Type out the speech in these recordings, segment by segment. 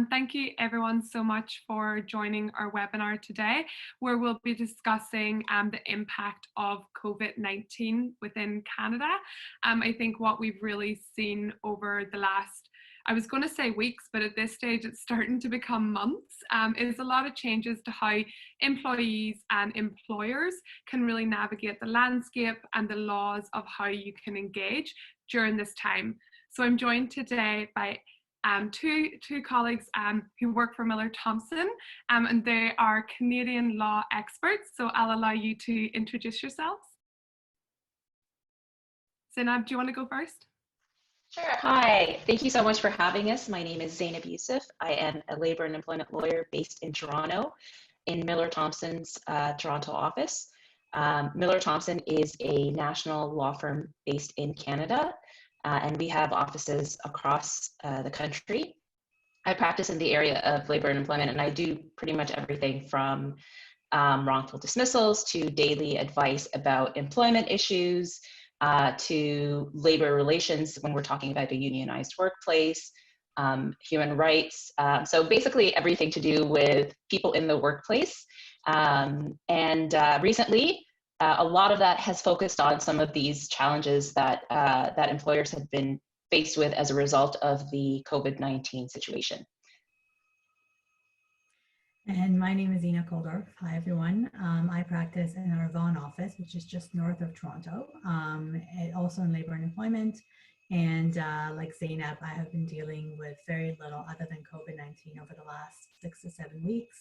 Thank you everyone so much for joining our webinar today, where we'll be discussing the impact of COVID-19 within Canada. I think what we've really seen over the last, I was going to say weeks, but at this stage it's starting to become months, is a lot of changes to how employees and employers can really navigate the landscape and the laws of how you can engage during this time. So I'm joined today by two colleagues who work for Miller Thomson, and they are Canadian law experts. So I'll allow you to introduce yourselves. Zainab, do you want to go first? Sure. Hi. Thank you so much for having us. My name is Zane Abusif. I am a labor and employment lawyer based in Toronto, in Miller Thomson's Toronto office. Miller Thomson is a national law firm based in Canada, and we have offices across the country. I practice in the area of labor and employment, and I do pretty much everything from wrongful dismissals to daily advice about employment issues, to labor relations when we're talking about a unionized workplace, human rights. So basically everything to do with people in the workplace. Recently, a lot of that has focused on some of these challenges that, that employers have been faced with as a result of the COVID-19 situation. And my name is Koldorf. Hi, everyone. I practice in our Vaughan office, which is just north of Toronto, also in labor and employment. And like Zainab, I have been dealing with very little other than COVID-19 over the last 6 to 7 weeks.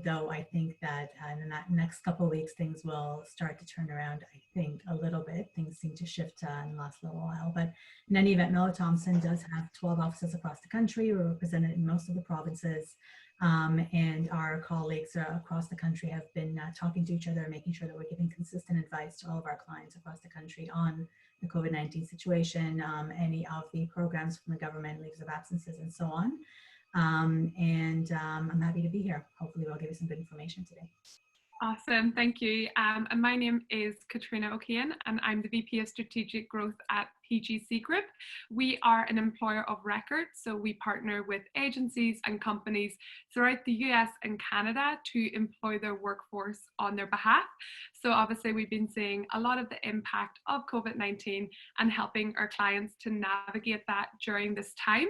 Though I think that in the next couple of weeks, things will start to turn around, I think, a little bit. Things seem to shift in the last little while. But in any event, Miller Thomson does have 12 offices across the country. We're represented in most of the provinces. And our colleagues across the country have been talking to each other, making sure that we're giving consistent advice to all of our clients across the country on the COVID-19 situation, any of the programs from the government, leaves of absences, and so on. I'm happy to be here. Hopefully we'll give you some good information today. Awesome, thank you. And my name is Katina OKeefe, and I'm the VP of Strategic Growth at PGC Group. We are an employer of record, so we partner with agencies and companies throughout the US and Canada to employ their workforce on their behalf. So obviously we've been seeing a lot of the impact of COVID-19 and helping our clients to navigate that during this time.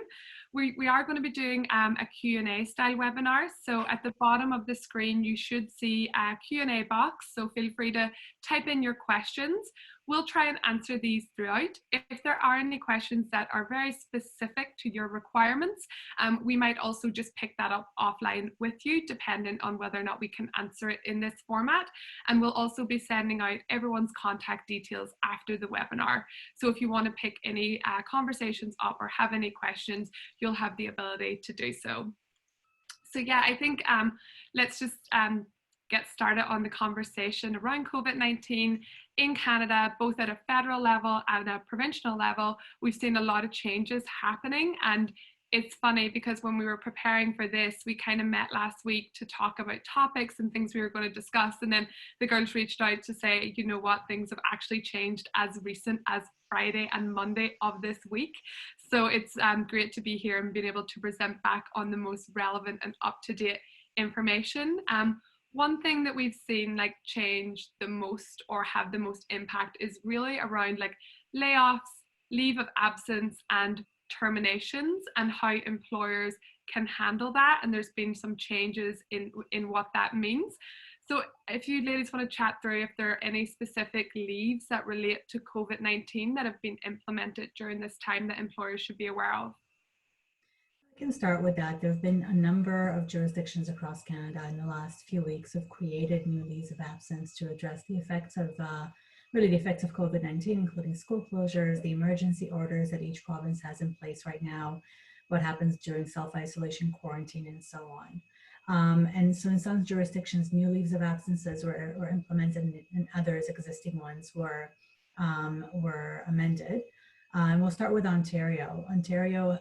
We are going to be doing a Q&A style webinar. So at the bottom of the screen, you should see a Q&A box. So feel free to type in your questions. We'll try and answer these throughout. If there are any questions that are very specific to your requirements, we might also just pick that up offline with you, depending on whether or not we can answer it in this format. And we'll also be sending out everyone's contact details after the webinar. So if you want to pick any conversations up or have any questions, you'll have the ability to do so. So yeah, I think let's just get started on the conversation around COVID-19 in Canada, both at a federal level and a provincial level. We've seen a lot of changes happening, and it's funny because when we were preparing for this, we kind of met last week to talk about topics and things we were going to discuss, and then the girls reached out to say, you know what, things have actually changed as recent as Friday and Monday of this week. So it's great to be here and being able to present back on the most relevant and up-to-date information. One thing that we've seen like change the most or have the most impact is really around like layoffs, leave of absence, and terminations, and how employers can handle that. And there's been some changes in what that means. So if you ladies want to chat through if there are any specific leaves that relate to COVID-19 that have been implemented during this time that employers should be aware of. I can start with that. There have been a number of jurisdictions across Canada in the last few weeks have created new leaves of absence to address the effects of really the effects of COVID-19, including school closures, the emergency orders that each province has in place right now, what happens during self-isolation, quarantine, and so on. And so in some jurisdictions, new leaves of absences were implemented, and others, existing ones, were amended. And we'll start with Ontario. Ontario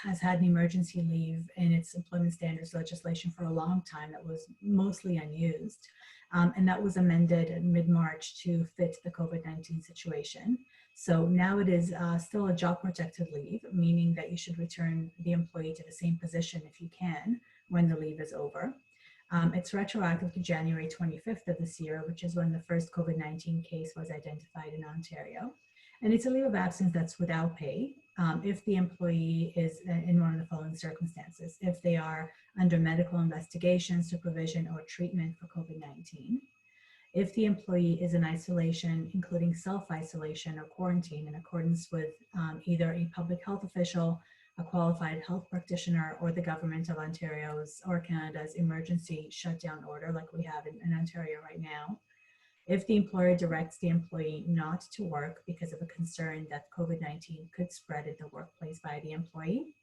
has had an emergency leave in its employment standards legislation for a long time that was mostly unused. And that was amended in mid-March to fit the COVID-19 situation. So now it is still a job protected leave, meaning that you should return the employee to the same position if you can when the leave is over. It's retroactive to January 25th of this year, which is when the first COVID-19 case was identified in Ontario. And it's a leave of absence that's without pay if the employee is in one of the following circumstances: if they are under medical investigation, supervision, or treatment for COVID-19, if the employee is in isolation, including self-isolation or quarantine in accordance with either a public health official, a qualified health practitioner, or the government of Ontario's or Canada's emergency shutdown order, like we have in Ontario right now. If the employer directs the employee not to work because of a concern that COVID-19 could spread in the workplace by the employee.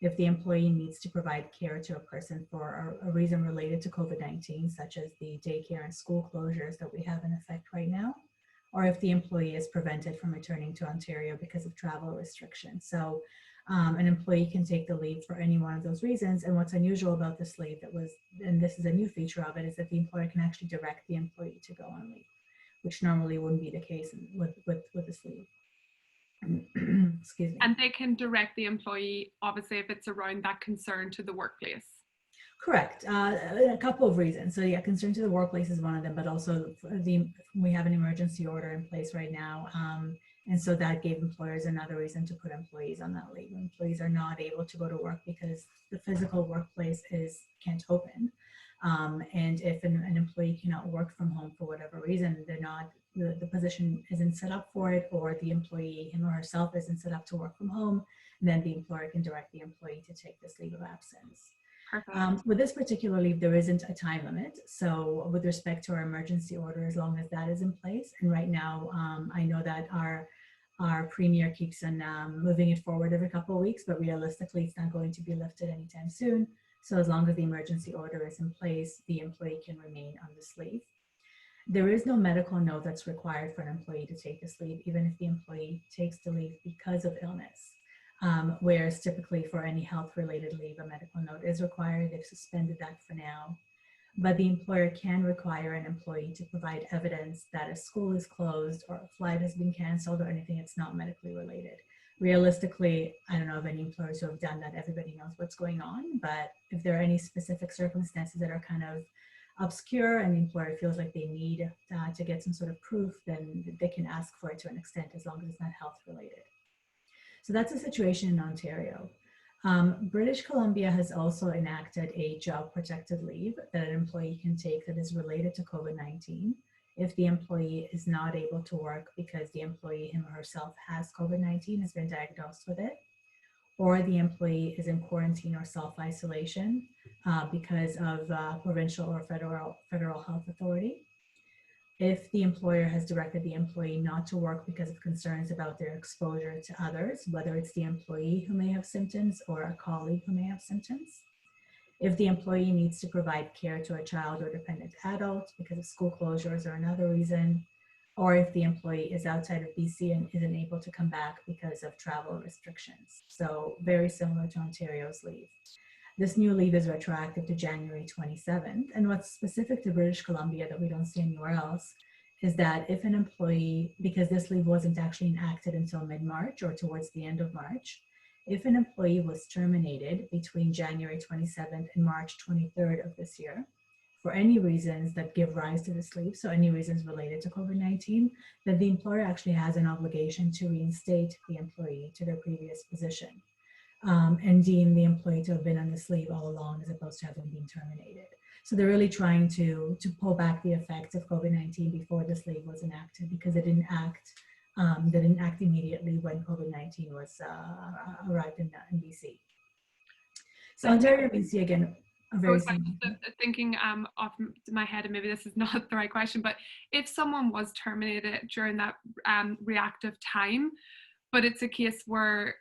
If the employee needs to provide care to a person for a reason related to COVID-19, such as the daycare and school closures that we have in effect right now, or if the employee is prevented from returning to Ontario because of travel restrictions. So an employee can take the leave for any one of those reasons. And what's unusual about this leave and this is a new feature of it, is that the employer can actually direct the employee to go on leave, which normally wouldn't be the case with this leave. Excuse me. And they can direct the employee, obviously, if it's around that concern to the workplace. Correct. A couple of reasons. So yeah, concern to the workplace is one of them, but also we have an emergency order in place right now. And so that gave employers another reason to put employees on that leave. Employees are not able to go to work because the physical workplace can't open. And if an employee cannot work from home for whatever reason, the position isn't set up for it, or the employee, him or herself, isn't set up to work from home, then the employer can direct the employee to take this leave of absence. With this particular leave, there isn't a time limit. So with respect to our emergency order, as long as that is in place, and right now I know that our premier keeps on moving it forward every couple of weeks, but realistically it's not going to be lifted anytime soon. So as long as the emergency order is in place, the employee can remain on this leave. There is no medical note that's required for an employee to take this leave, even if the employee takes the leave because of illness. Whereas typically for any health-related leave, a medical note is required. They've suspended that for now. But the employer can require an employee to provide evidence that a school is closed or a flight has been canceled or anything that's not medically related. Realistically, I don't know of any employers who have done that. Everybody knows what's going on. But if there are any specific circumstances that are kind of obscure and the employer feels like they need to get some sort of proof, then they can ask for it to an extent, as long as it's not health related. So that's the situation in Ontario. British Columbia has also enacted a job protected leave that an employee can take that is related to COVID-19 if the employee is not able to work because the employee, him or herself, has COVID-19, has been diagnosed with it, or the employee is in quarantine or self-isolation because of provincial or federal health authority. If the employer has directed the employee not to work because of concerns about their exposure to others, whether it's the employee who may have symptoms or a colleague who may have symptoms. If the employee needs to provide care to a child or dependent adult because of school closures or another reason, or if the employee is outside of BC and isn't able to come back because of travel restrictions. So very similar to Ontario's leave. This new leave is retroactive to January 27th. And what's specific to British Columbia that we don't see anywhere else is that if an employee, because this leave wasn't actually enacted until mid-March or towards the end of March, if an employee was terminated between January 27th and March 23rd of this year, for any reasons that give rise to this leave, so any reasons related to COVID-19, then the employer actually has an obligation to reinstate the employee to their previous position. And deem the employee to have been on this leave all along as opposed to having been terminated. So they're really trying to pull back the effects of COVID-19 before this leave was enacted, because it didn't act immediately when COVID-19 was arrived in BC. So Ontario and BC, again, are very similar. Thinking off my head, and maybe this is not the right question, but if someone was terminated during that reactive time, but it's a case where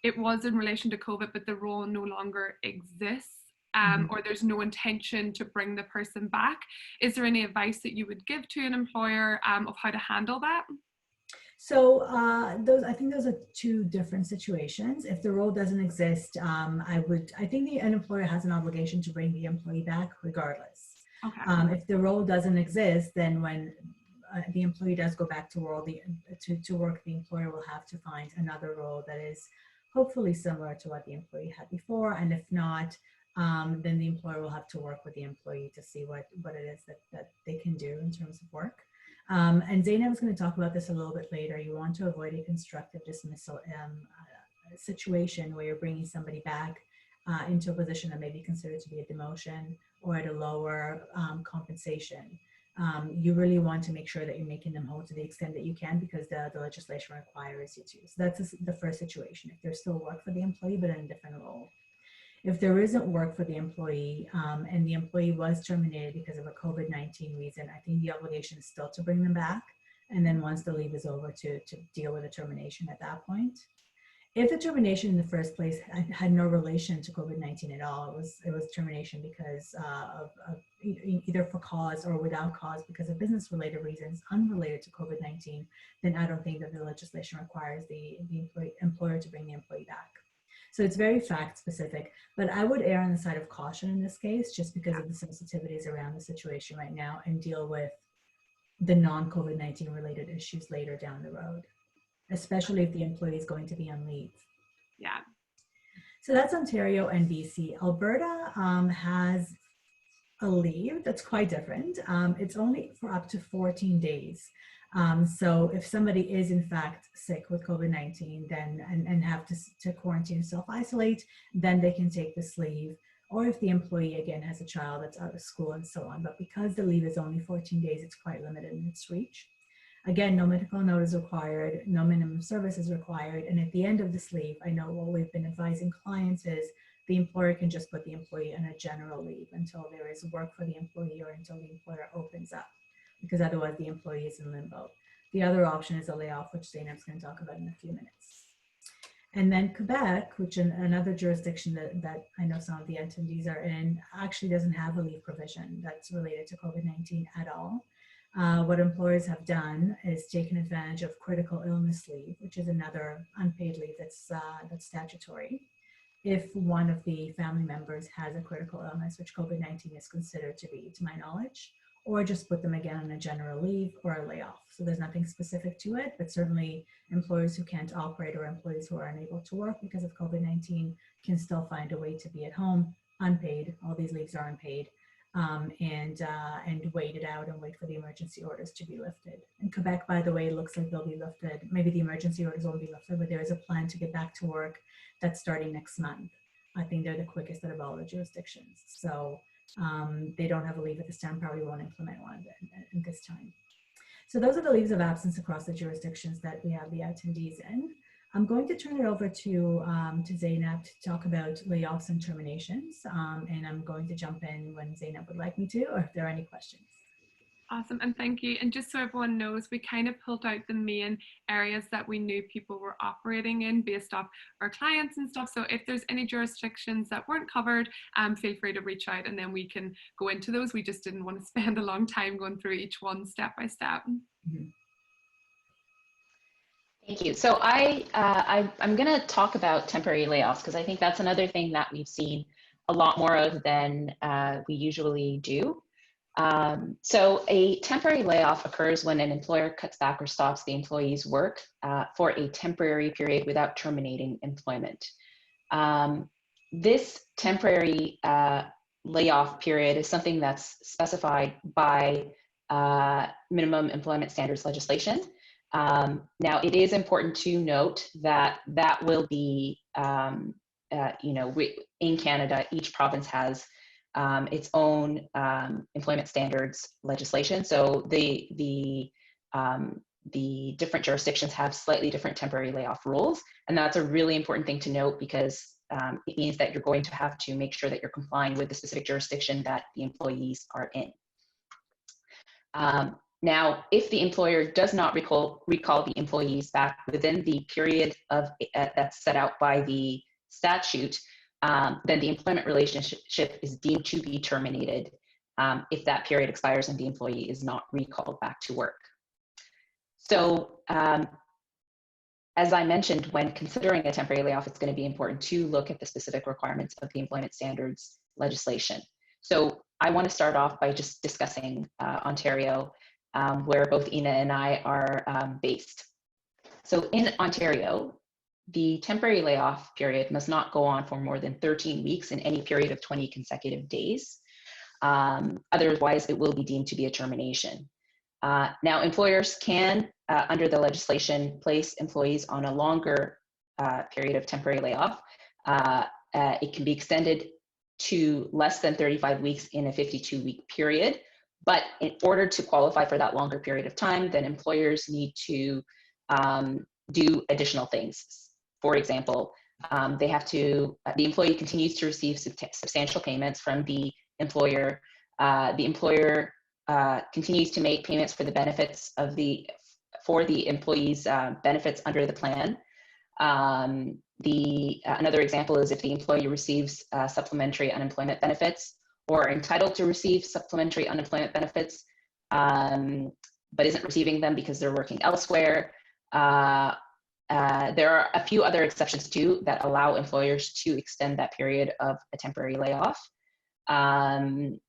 it was in relation to COVID, but the role no longer exists, or there's no intention to bring the person back. Is there any advice that you would give to an employer of how to handle that? So I think those are two different situations. If the role doesn't exist, I think an employer has an obligation to bring the employee back regardless. Okay. If the role doesn't exist, then when the employee does go back to work, the employer will have to find another role that is hopefully similar to what the employee had before. And if not, then the employer will have to work with the employee to see what it is that they can do in terms of work. And Zainab is going to talk about this a little bit later. You want to avoid a constructive dismissal situation where you're bringing somebody back into a position that may be considered to be a demotion or at a lower compensation. You really want to make sure that you're making them whole to the extent that you can, because the legislation requires you to. So that's the first situation. If there's still work for the employee, but in a different role. If there isn't work for the employee and the employee was terminated because of a COVID-19 reason, I think the obligation is still to bring them back. And then once the leave is over, to deal with a termination at that point. If the termination in the first place had no relation to COVID-19 at all, it was termination because of either for cause or without cause because of business-related reasons unrelated to COVID-19, then I don't think that the legislation requires the employer to bring the employee back. So it's very fact specific, but I would err on the side of caution in this case, just because of the sensitivities around the situation right now, and deal with the non-COVID-19 related issues later down the road, especially if the employee is going to be on leave. Yeah. So that's Ontario and BC. Alberta has a leave that's quite different. It's only for up to 14 days. So if somebody is in fact sick with COVID-19 then and have to quarantine and self-isolate, then they can take this leave. Or if the employee again has a child that's out of school and so on. But because the leave is only 14 days, it's quite limited in its reach. Again, no medical note is required, no minimum service is required. And at the end of this leave, I know what we've been advising clients is the employer can just put the employee on a general leave until there is work for the employee or until the employer opens up, because otherwise the employee is in limbo. The other option is a layoff, which Zainab's going to talk about in a few minutes. And then Quebec, which is another jurisdiction that I know some of the attendees are in, actually doesn't have a leave provision that's related to COVID-19 at all. What employers have done is taken advantage of critical illness leave, which is another unpaid leave that's statutory. If one of the family members has a critical illness, which COVID-19 is considered to be, to my knowledge, or just put them again on a general leave or a layoff. So there's nothing specific to it, but certainly employers who can't operate or employees who are unable to work because of COVID-19 can still find a way to be at home unpaid. All these leaves are unpaid. And wait it out and wait for the emergency orders to be lifted. In Quebec, by the way, it looks like they'll be lifted. Maybe the emergency orders won't be lifted, but there is a plan to get back to work that's starting next month. I think they're the quickest out of all the jurisdictions. So they don't have a leave at this time, probably won't implement one at this time. So those are the leaves of absence across the jurisdictions that we have the attendees in. I'm going to turn it over to Zainab to talk about layoffs and terminations, and I'm going to jump in when Zainab would like me to, or if there are any questions. Awesome, and thank you. And just so everyone knows, we kind of pulled out the main areas that we knew people were operating in based off our clients and stuff. So if there's any jurisdictions that weren't covered, feel free to reach out and then we can go into those. We just didn't want to spend a long time going through each one step by step. Mm-hmm. Thank you. So I'm going to talk about temporary layoffs because I think that's another thing that we've seen a lot more of than we usually do. So a temporary layoff occurs when an employer cuts back or stops the employee's work for a temporary period without terminating employment. This temporary layoff period is something that's specified by minimum employment standards legislation. Now, it is important to note that that will be, in Canada, each province has its own employment standards legislation. So the different jurisdictions have slightly different temporary layoff rules. And that's a really important thing to note because it means that you're going to have to make sure that you're complying with the specific jurisdiction that the employees are in. Now, if the employer does not recall the employees back within the period of that's set out by the statute, then the employment relationship is deemed to be terminated if that period expires and the employee is not recalled back to work. So, as I mentioned, when considering a temporary layoff, it's going to be important to look at the specific requirements of the employment standards legislation. So I want to start off by just discussing Ontario where both Ina and I are based. So in Ontario, the temporary layoff period must not go on for more than 13 weeks in any period of 20 consecutive days. Otherwise, it will be deemed to be a termination. Now, employers can, under the legislation, place employees on a longer period of temporary layoff. It can be extended to less than 35 weeks in a 52-week period. But in order to qualify for that longer period of time, then employers need to do additional things. For example, they have to, the employee continues to receive substantial payments from the employer. The employer continues to make payments for the benefits of for the employee's benefits under the plan. Another example is if the employee receives supplementary unemployment benefits or entitled to receive supplementary unemployment benefits, but isn't receiving them because they're working elsewhere. There are a few other exceptions too that allow employers to extend that period of a temporary layoff. And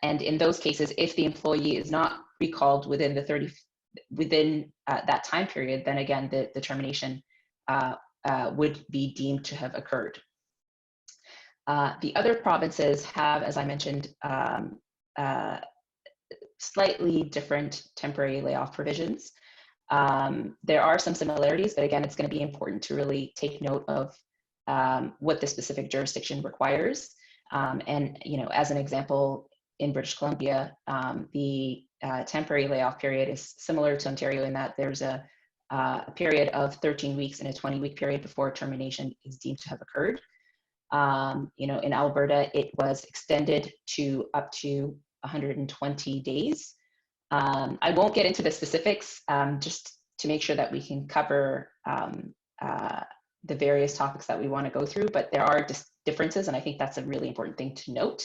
in those cases, if the employee is not recalled within that time period, then again, the termination would be deemed to have occurred. The other provinces have, as I mentioned, slightly different temporary layoff provisions. There are some similarities, but again, it's going to be important to really take note of what the specific jurisdiction requires. And as an example, in British Columbia, the temporary layoff period is similar to Ontario in that there's a period of 13 weeks and a 20-week period before termination is deemed to have occurred. In Alberta, it was extended to up to 120 days. I won't get into the specifics, just to make sure that we can cover the various topics that we want to go through, but there are differences, and I think that's a really important thing to note.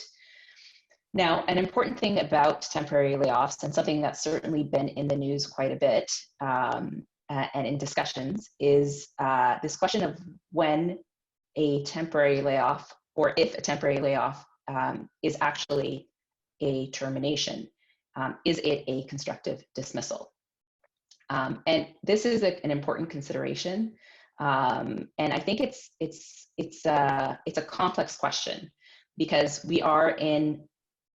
Now, an important thing about temporary layoffs, and something that's certainly been in the news quite a bit and in discussions, is this question of when a temporary layoff, or if a temporary layoff is actually a termination. Is it a constructive dismissal? And this is an important consideration, and I think it's a complex question because we are in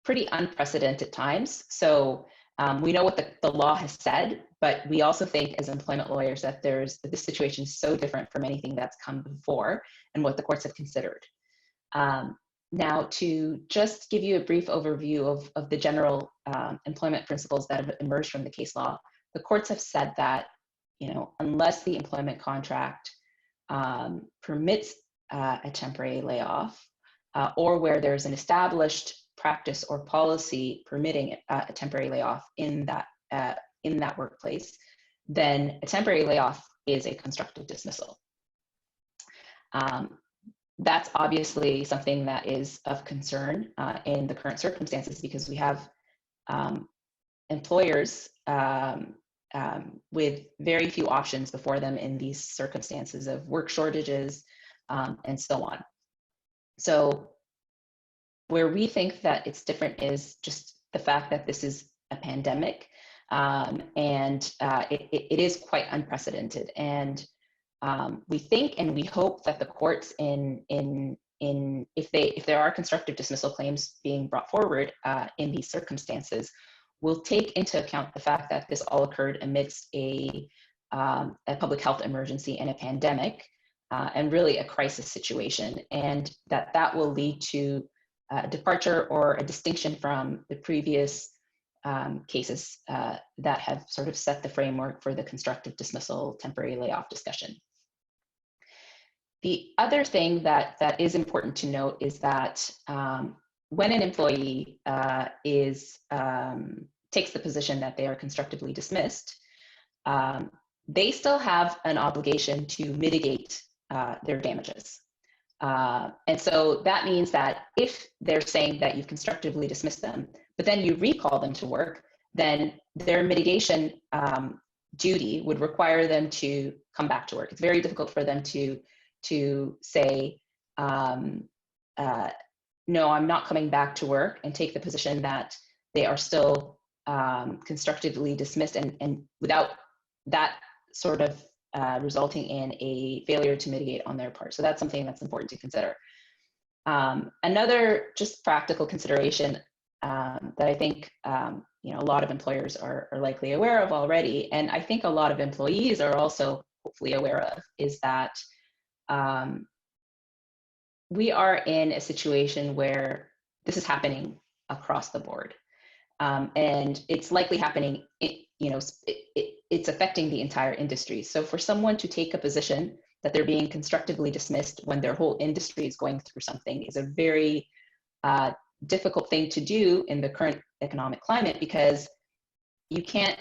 pretty unprecedented times. So we know what the law has said, but we also think as employment lawyers that this situation is so different from anything that's come before and what the courts have considered. Now, to just give you a brief overview of the general employment principles that have emerged from the case law, the courts have said that, unless the employment contract permits a temporary layoff, or where there's an established practice or policy permitting a temporary layoff in that workplace, then a temporary layoff is a constructive dismissal. That's obviously something that is of concern in the current circumstances because we have employers with very few options before them in these circumstances of work shortages and so on. So where we think that it's different is just the fact that this is a pandemic and it is quite unprecedented. And we think and we hope that the courts if there are constructive dismissal claims being brought forward in these circumstances, will take into account the fact that this all occurred amidst a public health emergency and a pandemic, and really a crisis situation, and that will lead to a departure or a distinction from the previous cases that have sort of set the framework for the constructive dismissal temporary layoff discussion. The other thing that is important to note is that when an employee takes the position that they are constructively dismissed, they still have an obligation to mitigate their damages. And so that means that if they're saying that you've constructively dismissed them, but then you recall them to work, then their mitigation duty would require them to come back to work. It's very difficult for them to say, no, I'm not coming back to work, and take the position that they are still constructively dismissed and without that sort of resulting in a failure to mitigate on their part. So that's something that's important to consider. Another just practical consideration that I think a lot of employers are likely aware of already, and I think a lot of employees are also hopefully aware of, is that we are in a situation where this is happening across the board, and it's likely happening. It's affecting the entire industry. So for someone to take a position that they're being constructively dismissed when their whole industry is going through something is a very difficult thing to do in the current economic climate, because you can't,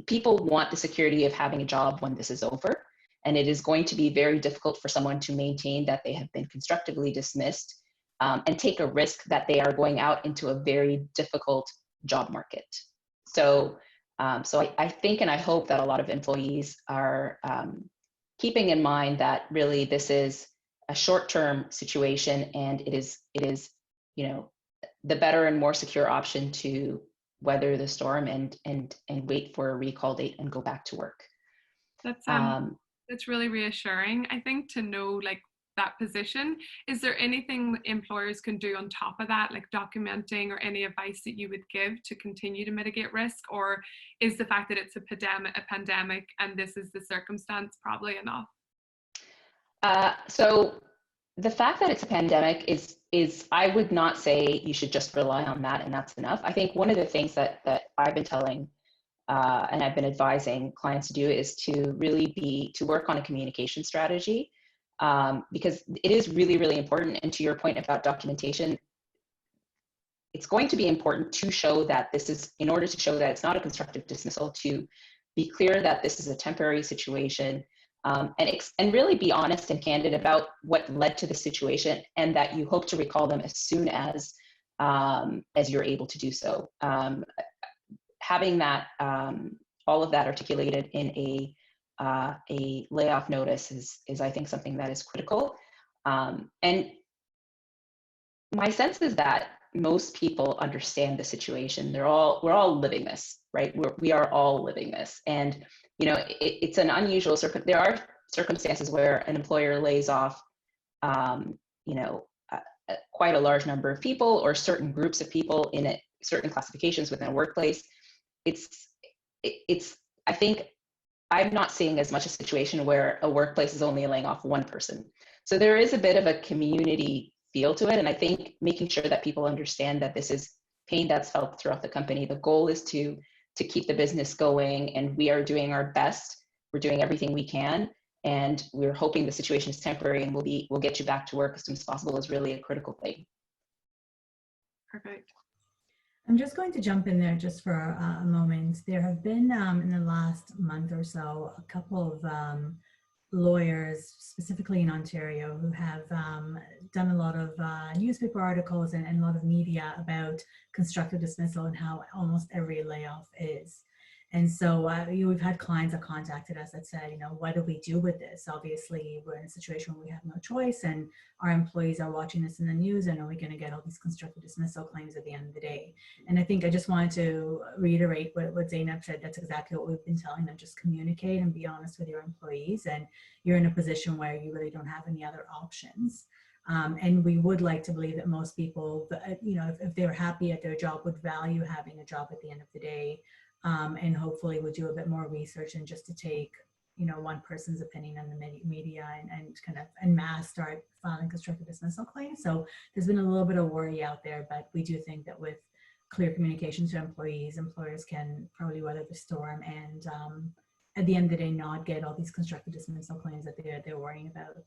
people want the security of having a job when this is over. And it is going to be very difficult for someone to maintain that they have been constructively dismissed and take a risk that they are going out into a very difficult job market. So, I think and I hope that a lot of employees are keeping in mind that really this is a short-term situation, and it is the better and more secure option to weather the storm and wait for a recall date and go back to work. That's really reassuring, I think, to know that position. Is there anything employers can do on top of that, like documenting, or any advice that you would give to continue to mitigate risk? Or is the fact that it's a pandemic and this is the circumstance probably enough? So the fact that it's a pandemic is I would not say you should just rely on that and that's enough. I think one of the things that I've been telling and I've been advising clients to do is to really to work on a communication strategy, because it is really, really important. And to your point about documentation, it's going to be important to show that in order to show that it's not a constructive dismissal, to be clear that this is a temporary situation, and really be honest and candid about what led to the situation, and that you hope to recall them as soon as you're able to do so. Having that, all of that articulated in a layoff notice is I think something that is critical. And my sense is that most people understand the situation. We're all living this, right? We are all living this, and it's an unusual there are circumstances where an employer lays off, quite a large number of people or certain groups of people in certain classifications within a workplace. I think I'm not seeing as much a situation where a workplace is only laying off one person. So there is a bit of a community feel to it. And I think making sure that people understand that this is pain that's felt throughout the company. The goal is to keep the business going, and we are doing our best. We're doing everything we can, and we're hoping the situation is temporary and we'll get you back to work as soon as possible is really a critical thing. Perfect. I'm just going to jump in there just for a moment. There have been in the last month or so a couple of lawyers, specifically in Ontario, who have done a lot of newspaper articles and a lot of media about constructive dismissal and how almost every layoff is. And so we've had clients that contacted us that said, what do we do with this? Obviously, we're in a situation where we have no choice, and our employees are watching this in the news, and are we going to get all these constructive dismissal claims at the end of the day? And I think I just wanted to reiterate what Zainab said. That's exactly what we've been telling them. Just communicate and be honest with your employees, and you're in a position where you really don't have any other options. And we would like to believe that most people, if they're happy at their job, would value having a job at the end of the day. And hopefully we'll do a bit more research and just to take, one person's opinion on the media and kind of en masse start filing constructive dismissal claims. So there's been a little bit of worry out there, but we do think that with clear communication to employees, employers can probably weather the storm and at the end of the day not get all these constructive dismissal claims that they're worrying about.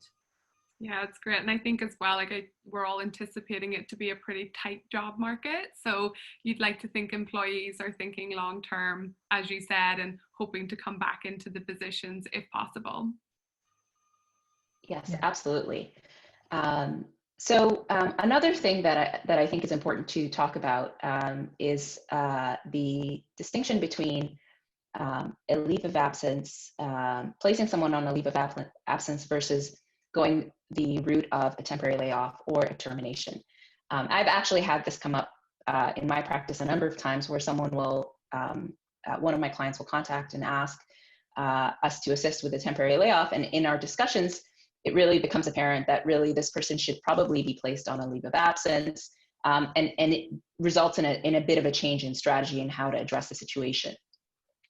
Yeah, it's great. And I think as well, we're all anticipating it to be a pretty tight job market. So you'd like to think employees are thinking long term, as you said, and hoping to come back into the positions if possible. Yes, yeah. Absolutely. So another thing that I think is important to talk about is the distinction between a leave of absence, placing someone on a leave of absence versus going the route of a temporary layoff or a termination. I've actually had this come up in my practice a number of times where someone will, one of my clients will contact and ask us to assist with a temporary layoff. And in our discussions, it really becomes apparent that really this person should probably be placed on a leave of absence. And it results in a bit of a change in strategy and how to address the situation.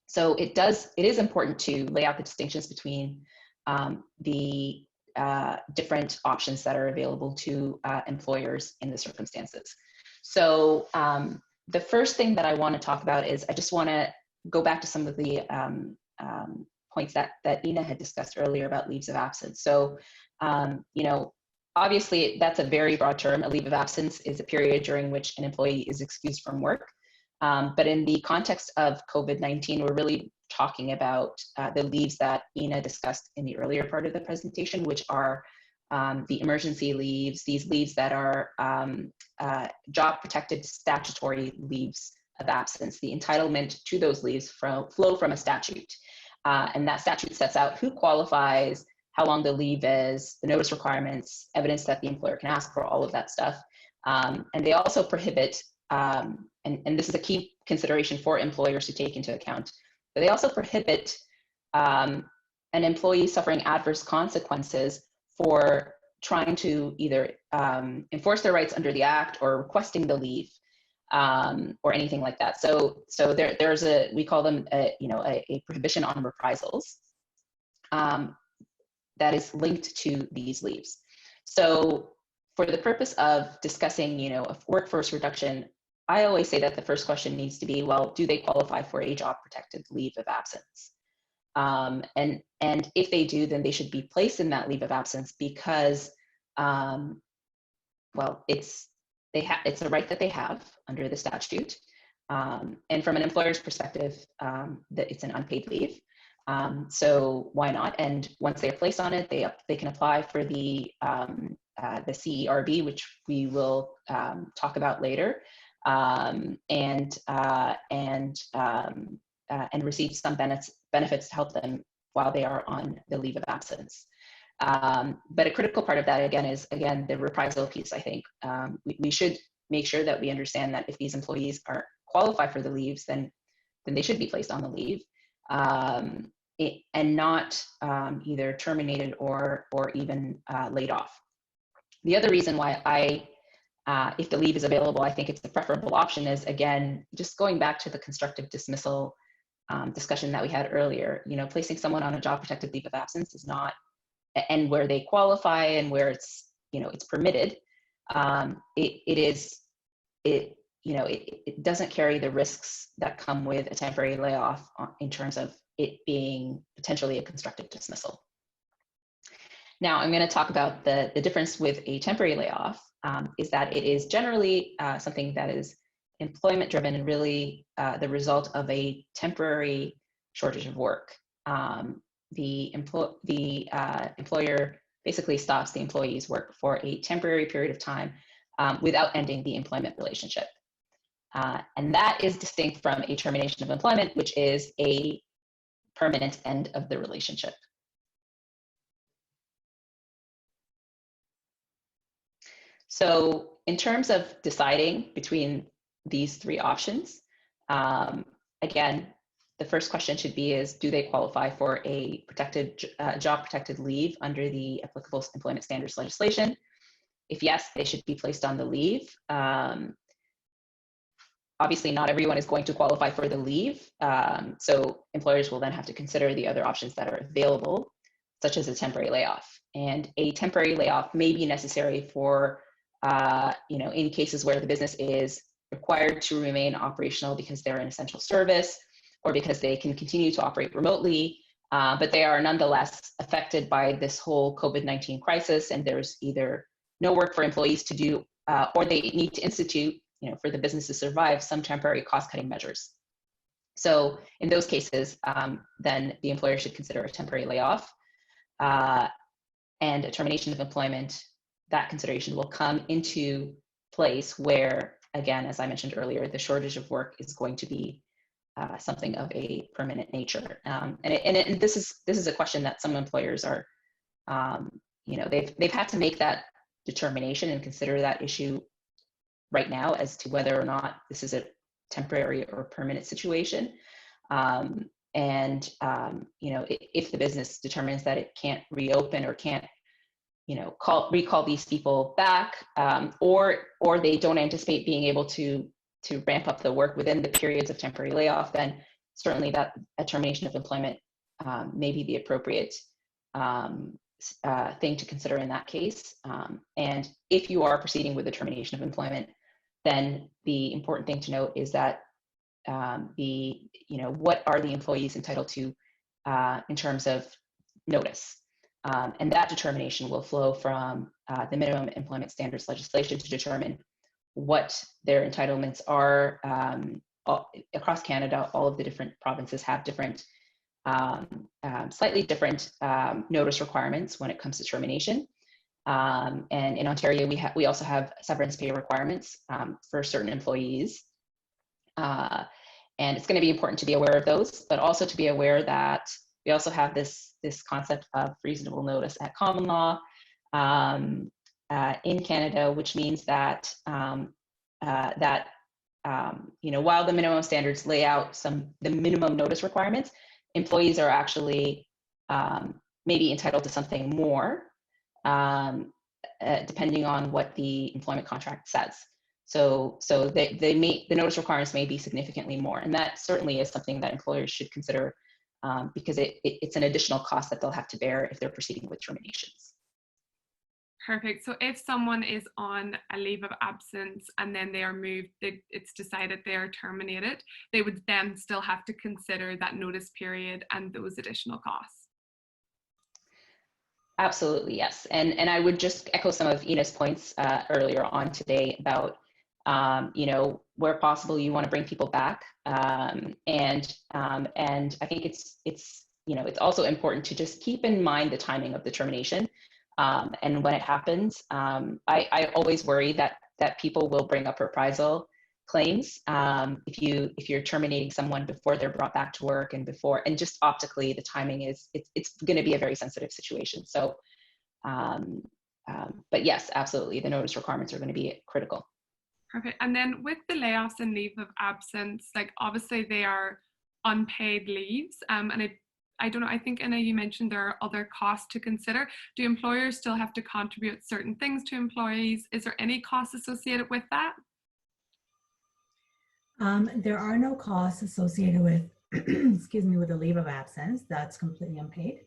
So it is important to lay out the distinctions between the different options that are available to employers in the circumstances. So the first thing that I want to talk about is I just want to go back to some of the points that Ina had discussed earlier about leaves of absence. So, you know, obviously that's a very broad term. A leave of absence is a period during which an employee is excused from work. But in the context of COVID-19, we're really talking about the leaves that Ina discussed in the earlier part of the presentation, which are the emergency leaves, these leaves that are job protected statutory leaves of absence. The entitlement to those leaves flow from a statute. And that statute sets out who qualifies, how long the leave is, the notice requirements, evidence that the employer can ask for, all of that stuff. And they also prohibit, and this is a key consideration for employers to take into account, but they also prohibit an employee suffering adverse consequences for trying to either enforce their rights under the act or requesting the leave or anything like that. So there's we call them a prohibition on reprisals that is linked to these leaves. So for the purpose of discussing, you know, a workforce reduction, I always say that the first question needs to be, well, do they qualify for a job protected leave of absence? And if they do, then they should be placed in that leave of absence because, well, it's a right that they have under the statute. And from an employer's perspective, that it's an unpaid leave. So why not? And once they're placed on it, they can apply for the CERB, which we will talk about later, and receive some benefits to help them while they are on the leave of absence. But a critical part of that, is the reprisal piece. I think we should make sure that we understand that if these employees are qualified for the leaves, then they should be placed on the leave and not either terminated or even laid off. The other reason why if the leave is available, I think it's the preferable option is, again, just going back to the constructive dismissal discussion that we had earlier. You know, placing someone on a job protected leave of absence is not, and where they qualify and where it's, you know, it's permitted, it doesn't carry the risks that come with a temporary layoff in terms of it being potentially a constructive dismissal. Now, I'm going to talk about the difference with a temporary layoff is that it is generally something that is employment driven and really the result of a temporary shortage of work. The employer basically stops the employee's work for a temporary period of time without ending the employment relationship. And that is distinct from a termination of employment, which is a permanent end of the relationship. So in terms of deciding between these three options, again, the first question should be is, do they qualify for a protected job protected leave under the applicable employment standards legislation? If yes, they should be placed on the leave. Obviously, not everyone is going to qualify for the leave. So employers will then have to consider the other options that are available, such as a temporary layoff. And a temporary layoff may be necessary for, in cases where the business is required to remain operational because they're an essential service or because they can continue to operate remotely, but they are nonetheless affected by this whole COVID-19 crisis, and there's either no work for employees to do, or they need to institute, for the business to survive, some temporary cost-cutting measures. So in those cases, then the employer should consider a temporary layoff and a termination of employment. That consideration will come into place where, again, as I mentioned earlier, the shortage of work is going to be something of a permanent nature. And this is a question that some employers are, they've had to make that determination and consider that issue right now as to whether or not this is a temporary or permanent situation. If the business determines that it can't reopen or can't, recall these people back, or they don't anticipate being able to ramp up the work within the periods of temporary layoff, then certainly that a termination of employment may be the appropriate thing to consider in that case. And if you are proceeding with the termination of employment, then the important thing to note is that what are the employees entitled to in terms of notice? And that determination will flow from the minimum employment standards legislation to determine what their entitlements are. Across Canada, all of the different provinces have different, slightly different notice requirements when it comes to termination. And in Ontario, we also have severance pay requirements for certain employees. And it's going to be important to be aware of those, but also to be aware that we also have this concept of reasonable notice at common law in Canada, which means that while the minimum standards lay out the minimum notice requirements, employees are actually maybe entitled to something more, depending on what the employment contract says. So the notice requirements may be significantly more, and that certainly is something that employers should consider because it's an additional cost that they'll have to bear if they're proceeding with terminations. Perfect. So if someone is on a leave of absence and then they are moved, it's decided they are terminated, they would then still have to consider that notice period and those additional costs. Absolutely, yes. And I would just echo some of Ina's points earlier on today about, where possible, you want to bring people back. And I think it's also important to just keep in mind the timing of the termination. And when it happens, I always worry that people will bring up reprisal claims if you're terminating someone before they're brought back to work and just optically the timing it's going to be a very sensitive situation. So, but yes, absolutely, the notice requirements are going to be critical. Perfect. And then with the layoffs and leave of absence, like obviously they are unpaid leaves, and I don't know, I think, Ina, you mentioned there are other costs to consider. Do employers still have to contribute certain things to employees? Is there any costs associated with that? There are no costs associated with, with a leave of absence. That's completely unpaid.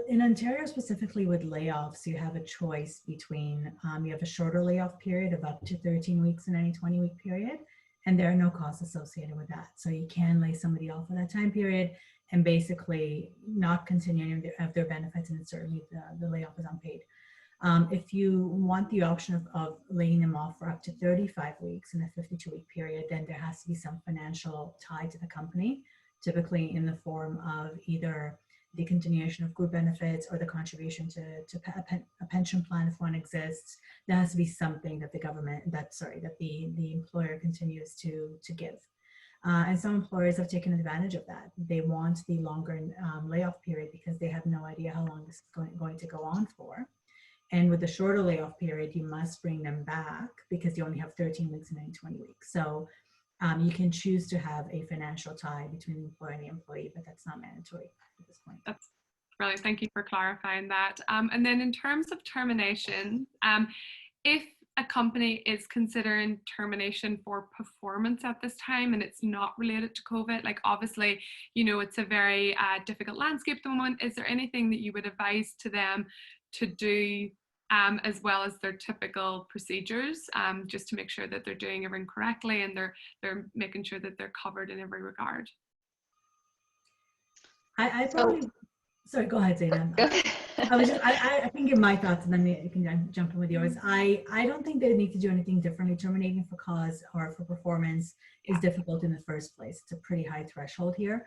In Ontario, specifically with layoffs, you have a choice between, you have a shorter layoff period of up to 13 weeks in any 20-week period, and there are no costs associated with that. So you can lay somebody off for that time period and basically not continue any of their benefits, and certainly the layoff is unpaid. If you want the option of laying them off for up to 35 weeks in a 52-week period, then there has to be some financial tie to the company, typically in the form of either the continuation of group benefits or the contribution to a pension plan if one exists. There has to be something that the employer continues to give. And some employers have taken advantage of that. They want the longer layoff period because they have no idea how long this is going to go on for. And with the shorter layoff period, you must bring them back because you only have 13 weeks in any 20 weeks. So you can choose to have a financial tie between the employer and the employee, but that's not mandatory at this point. That's brilliant. Thank you for clarifying that. And then in terms of termination, if a company is considering termination for performance at this time and it's not related to COVID, like obviously, it's a very difficult landscape at the moment. Is there anything that you would advise to them to do as well as their typical procedures, just to make sure that they're doing everything correctly and they're making sure that they're covered in every regard? Sorry, go ahead, Zane. I can give my thoughts and then you can jump in with yours. I don't think they need to do anything differently. Terminating for cause or for performance is difficult in the first place. It's a pretty high threshold here.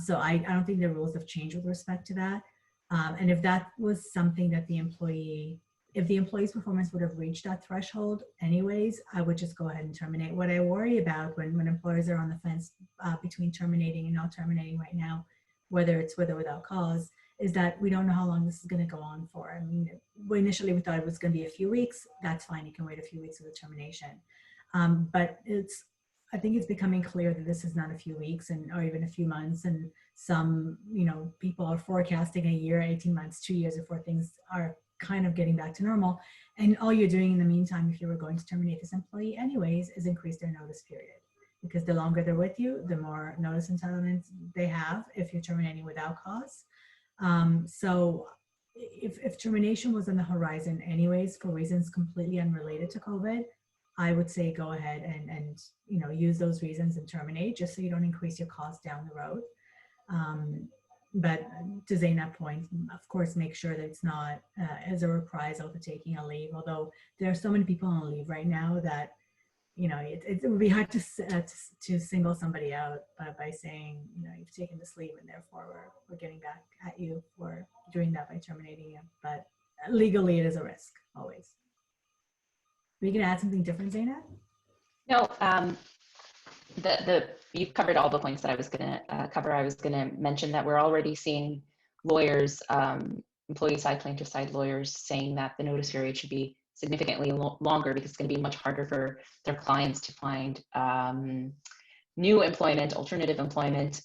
So I don't think the rules have changed with respect to that. And if that was something that if the employee's performance would have reached that threshold anyways, I would just go ahead and terminate. What I worry about when employers are on the fence between terminating and not terminating right now, whether it's with or without cause, is that we don't know how long this is going to go on for. I mean, initially we thought it was going to be a few weeks. That's fine. You can wait a few weeks for the termination. But I think it's becoming clear that this is not a few weeks or even a few months. And some, people are forecasting a year, 18 months, 2 years before things are kind of getting back to normal. And all you're doing in the meantime, if you were going to terminate this employee anyways, is increase their notice period. Because the longer they're with you, the more notice entitlements they have if you're terminating without cause. So if termination was on the horizon anyways, for reasons completely unrelated to COVID, I would say go ahead and use those reasons and terminate, just so you don't increase your costs down the road. But to Zainab's point, of course, make sure that it's not as a reprisal for taking a leave. Although there are so many people on leave right now that it would be hard to single somebody out by saying, you've taken this leave and therefore we're getting back at you for doing that by terminating you. But legally, it is a risk always. Are you going to add something different, Zainab? No, you covered all the points that I was going to cover. I was going to mention that we're already seeing lawyers, employee side, plaintiff side lawyers saying that the notice period should be significantly longer because it's going to be much harder for their clients to find new employment, alternative employment,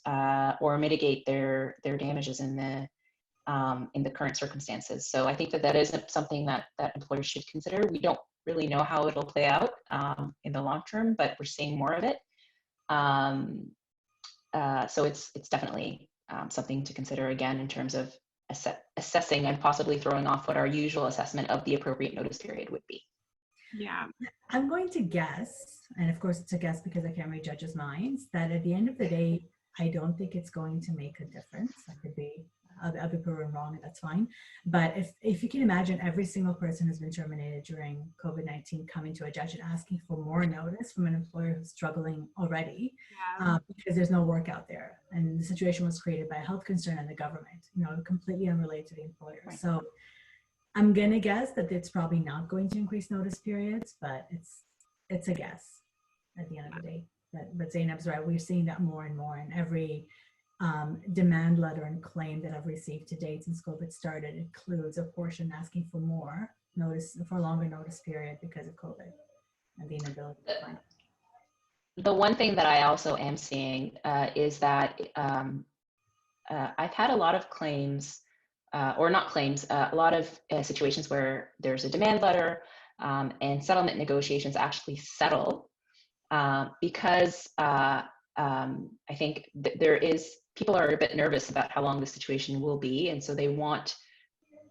or mitigate their damages in the current circumstances. So I think that is something that employers should consider. We don't really know how it'll play out in the long term, but we're seeing more of it. So it's definitely something to consider again in terms of assessing and possibly throwing off what our usual assessment of the appropriate notice period would be. Yeah. I'm going to guess, and of course it's a guess because I can't read judges' minds, that at the end of the day, I don't think it's going to make a difference. I'll be proven wrong, and that's fine. But if you can imagine every single person who's been terminated during COVID-19 coming to a judge and asking for more notice from an employer who's struggling already, because there's no work out there. And the situation was created by a health concern and the government, completely unrelated to the employer. Right. So I'm going to guess that it's probably not going to increase notice periods, but it's a guess at the end of the day. But Zainab's right. We're seeing that more and more, and every demand letter and claim that I've received to date since COVID started includes a portion asking for more notice, for a longer notice period because of COVID and the inability to find it. The one thing that I also am seeing is that I've had a lot of claims, or not claims, a lot of situations where there's a demand letter and settlement negotiations actually settle because I think people are a bit nervous about how long the situation will be, and so they want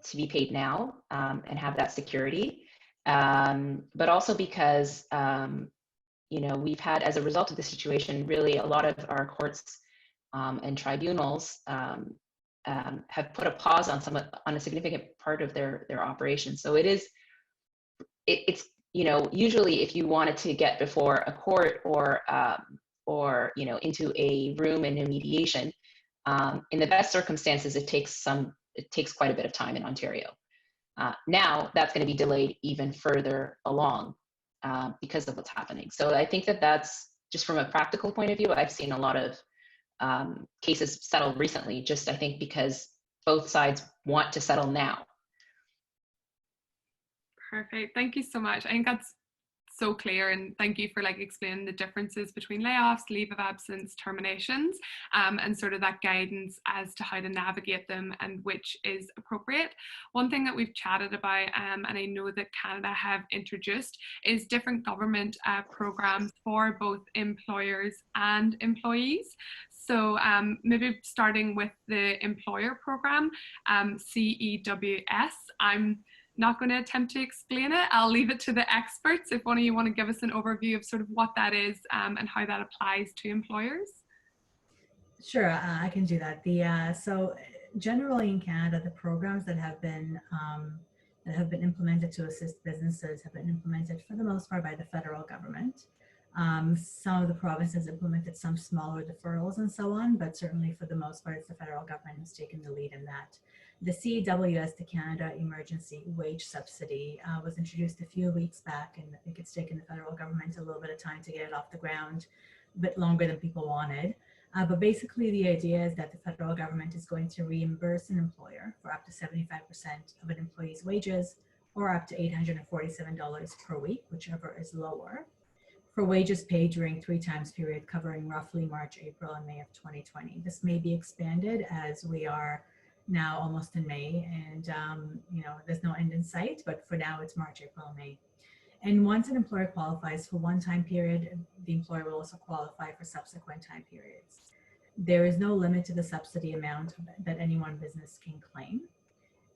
to be paid now and have that security. But also because we've had, as a result of the situation, really a lot of our courts and tribunals have put a pause on a significant part of their operations. So it's usually if you wanted to get before a court or into a room in a mediation, in the best circumstances, it takes quite a bit of time in Ontario. Now that's going to be delayed even further along because of what's happening. So I think that's just from a practical point of view. I've seen a lot of cases settled recently, just I think because both sides want to settle now. Perfect. Thank you so much. I think that's so clear, and thank you for explaining the differences between layoffs, leave of absence, terminations, and sort of that guidance as to how to navigate them and which is appropriate. One thing that we've chatted about, and I know that Canada have introduced, is different government programs for both employers and employees. So maybe starting with the employer program, CEWS. I'm not going to attempt to explain it. I'll leave it to the experts if one of you want to give us an overview of sort of what that is and how that applies to employers. Sure, I can do that. So generally in Canada, the programs that have been implemented to assist businesses have been implemented for the most part by the federal government. Some of the provinces implemented some smaller deferrals and so on, but certainly for the most part, it's the federal government who's taken the lead in that. The CEWS, the Canada Emergency Wage Subsidy, was introduced a few weeks back, and I think it's taken the federal government a little bit of time to get it off the ground, a bit longer than people wanted. But basically the idea is that the federal government is going to reimburse an employer for up to 75% of an employee's wages, or up to $847 per week, whichever is lower, for wages paid during 3 times period covering roughly March, April, and May of 2020. This may be expanded as we are now almost in May, and there's no end in sight, but for now it's March, April, and May. And once an employer qualifies for one time period, the employer will also qualify for subsequent time periods. There is no limit to the subsidy amount that any one business can claim.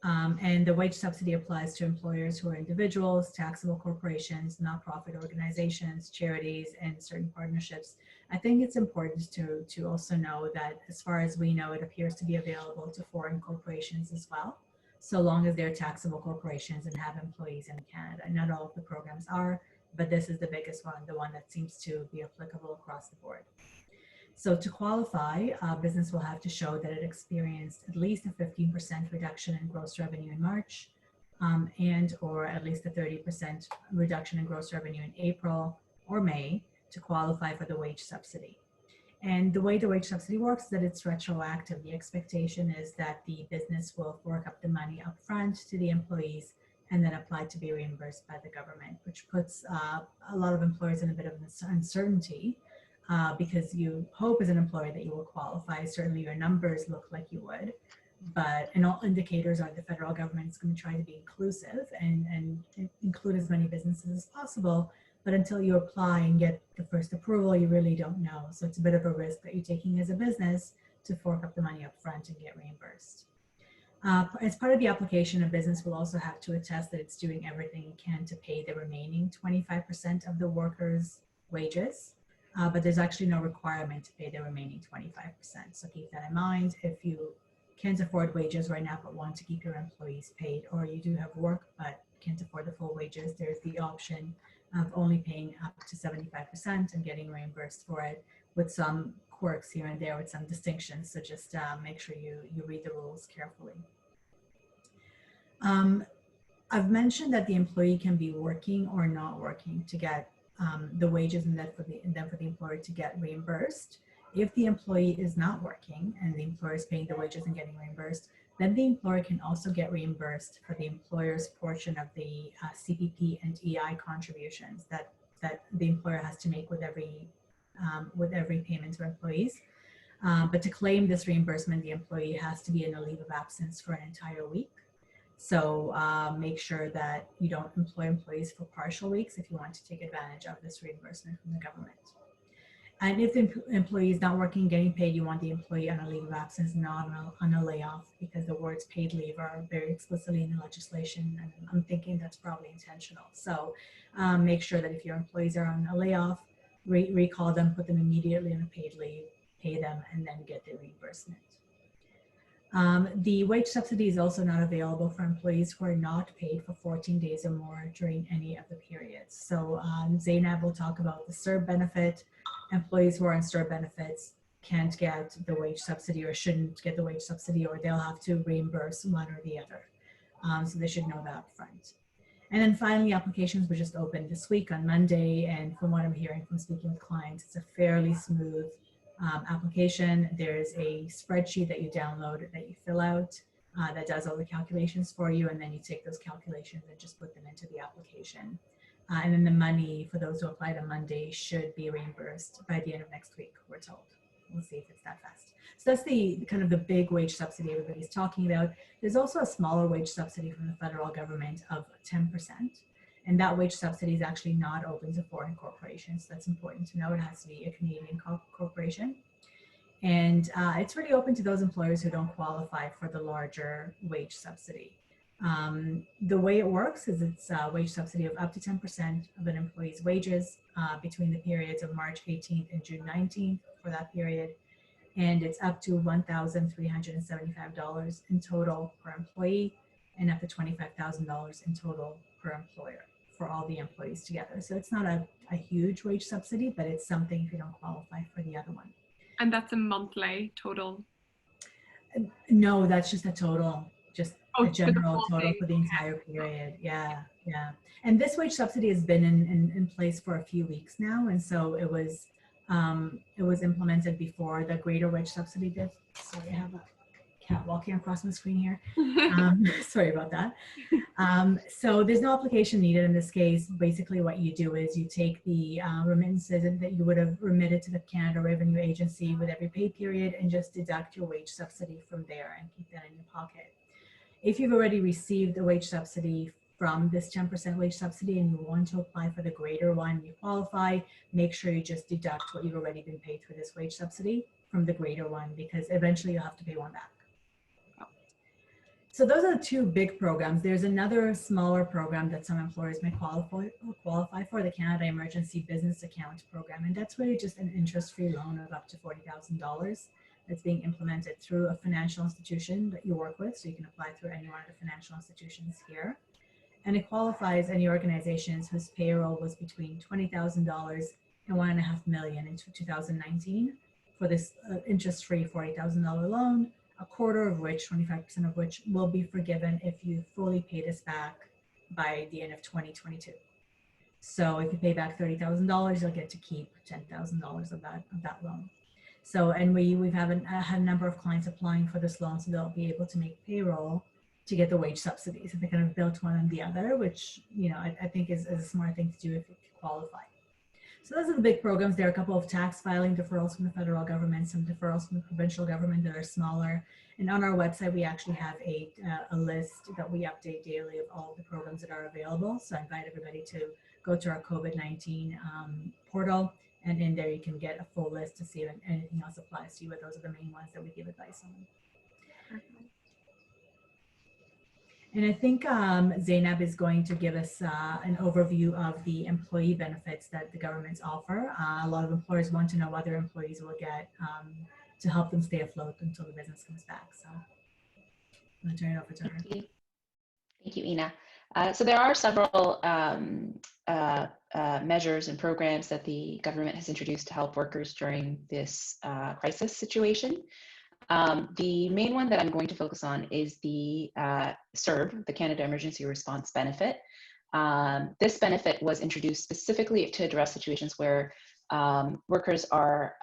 And the wage subsidy applies to employers who are individuals, taxable corporations, nonprofit organizations, charities, and certain partnerships. I think it's important to also know that, as far as we know, it appears to be available to foreign corporations as well, so long as they're taxable corporations and have employees in Canada. Not all of the programs are, but this is the biggest one, the one that seems to be applicable across the board. So to qualify, a business will have to show that it experienced at least a 15% reduction in gross revenue in March, and or at least a 30% reduction in gross revenue in April or May to qualify for the wage subsidy. And the way the wage subsidy works is that it's retroactive. The expectation is that the business will fork up the money up front to the employees and then apply to be reimbursed by the government, which puts a lot of employers in a bit of uncertainty. Because you hope as an employer that you will qualify. Certainly your numbers look like you would, and all indicators are the federal government is going to try to be inclusive and include as many businesses as possible. But until you apply and get the first approval, you really don't know. So it's a bit of a risk that you're taking as a business to fork up the money up front and get reimbursed. As part of the application, a business will also have to attest that it's doing everything it can to pay the remaining 25% of the workers' wages. But there's actually no requirement to pay the remaining 25%. So keep that in mind. If you can't afford wages right now but want to keep your employees paid, or you do have work but can't afford the full wages, there's the option of only paying up to 75% and getting reimbursed for it, with some quirks here and there with some distinctions. So just make sure you read the rules carefully. I've mentioned that the employee can be working or not working to get the wages, and then for the employer to get reimbursed. If the employee is not working and the employer is paying the wages and getting reimbursed, then the employer can also get reimbursed for the employer's portion of the CPP and EI contributions that the employer has to make with every payment to employees. But to claim this reimbursement, the employee has to be in a leave of absence for an entire week. So make sure that you don't employ employees for partial weeks if you want to take advantage of this reimbursement from the government. And if the employee is not working, getting paid, you want the employee on a leave of absence, not on a layoff, because the words paid leave are very explicitly in the legislation, and I'm thinking that's probably intentional. So make sure that if your employees are on a layoff, recall them, put them immediately on a paid leave, pay them, and then get the reimbursement. The wage subsidy is also not available for employees who are not paid for 14 days or more during any of the periods. So Zainab will talk about the CERB benefit. Employees who are on CERB benefits can't get the wage subsidy or shouldn't get the wage subsidy, or they'll have to reimburse one or the other. So they should know that up front. And then finally, applications were just opened this week on Monday. And from what I'm hearing from speaking with clients, it's a fairly smooth application. There's a spreadsheet that you download that you fill out that does all the calculations for you, and then you take those calculations and just put them into the application. And then the money for those who applied on Monday should be reimbursed by the end of next week, we're told. We'll see if it's that fast. So that's the kind of the big wage subsidy everybody's talking about. There's also a smaller wage subsidy from the federal government of 10%. And that wage subsidy is actually not open to foreign corporations. That's important to know. It has to be a Canadian corporation. And it's really open to those employers who don't qualify for the larger wage subsidy. The way it works is it's a wage subsidy of up to 10% of an employee's wages between the periods of March 18th and June 19th for that period. And it's up to $1,375 in total per employee, and up to $25,000 in total per employer for all the employees together. So it's not a huge wage subsidy, but it's something if you don't qualify for the other one. And that's a monthly total? No, that's just a total, just a general total for the entire period. Yeah. And this wage subsidy has been in place for a few weeks now. And so it was It was implemented before the greater wage subsidy did. Sorry, I have a cat walking across my screen here. Sorry about that. So there's no application needed in this case. Basically what you do is you take the remittances that you would have remitted to the Canada Revenue Agency with every pay period and just deduct your wage subsidy from there and keep that in your pocket. If you've already received a wage subsidy from this 10% wage subsidy and you want to apply for the greater one, you qualify, make sure you just deduct what you've already been paid for this wage subsidy from the greater one, because eventually you'll have to pay one back. So those are the two big programs. There's another smaller program that some employers may qualify for, the Canada Emergency Business Account Program. And that's really just an interest-free loan of up to $40,000 that's being implemented through a financial institution that you work with. So you can apply through any one of the financial institutions here. And it qualifies any organizations whose payroll was between $20,000 and $1.5 million in 2019 for this interest-free $40,000 loan, a quarter of which, 25% of which, will be forgiven if you fully pay this back by the end of 2022. So if you pay back $30,000, you'll get to keep $10,000 of that loan. So, and we've had a number of clients applying for this loan, so they'll be able to make payroll to get the wage subsidies. So they kind of built one on the other, which, you know, I think is a smart thing to do if you qualify. So those are the big programs. There are a couple of tax filing deferrals from the federal government, some deferrals from the provincial government that are smaller. And on our website, we actually have a list that we update daily of all the programs that are available. So I invite everybody to go to our COVID-19 portal, and in there you can get a full list to see if anything else applies to you, but those are the main ones that we give advice on. And I think Zainab is going to give us an overview of the employee benefits that the governments offer. A lot of employers want to know what their employees will get to help them stay afloat until the business comes back. So I'm going to turn it over to her. Thank you, Ina. So there are several measures and programs that the government has introduced to help workers during this crisis situation. The main one that I'm going to focus on is the CERB, the Canada Emergency Response Benefit. This benefit was introduced specifically to address situations where workers are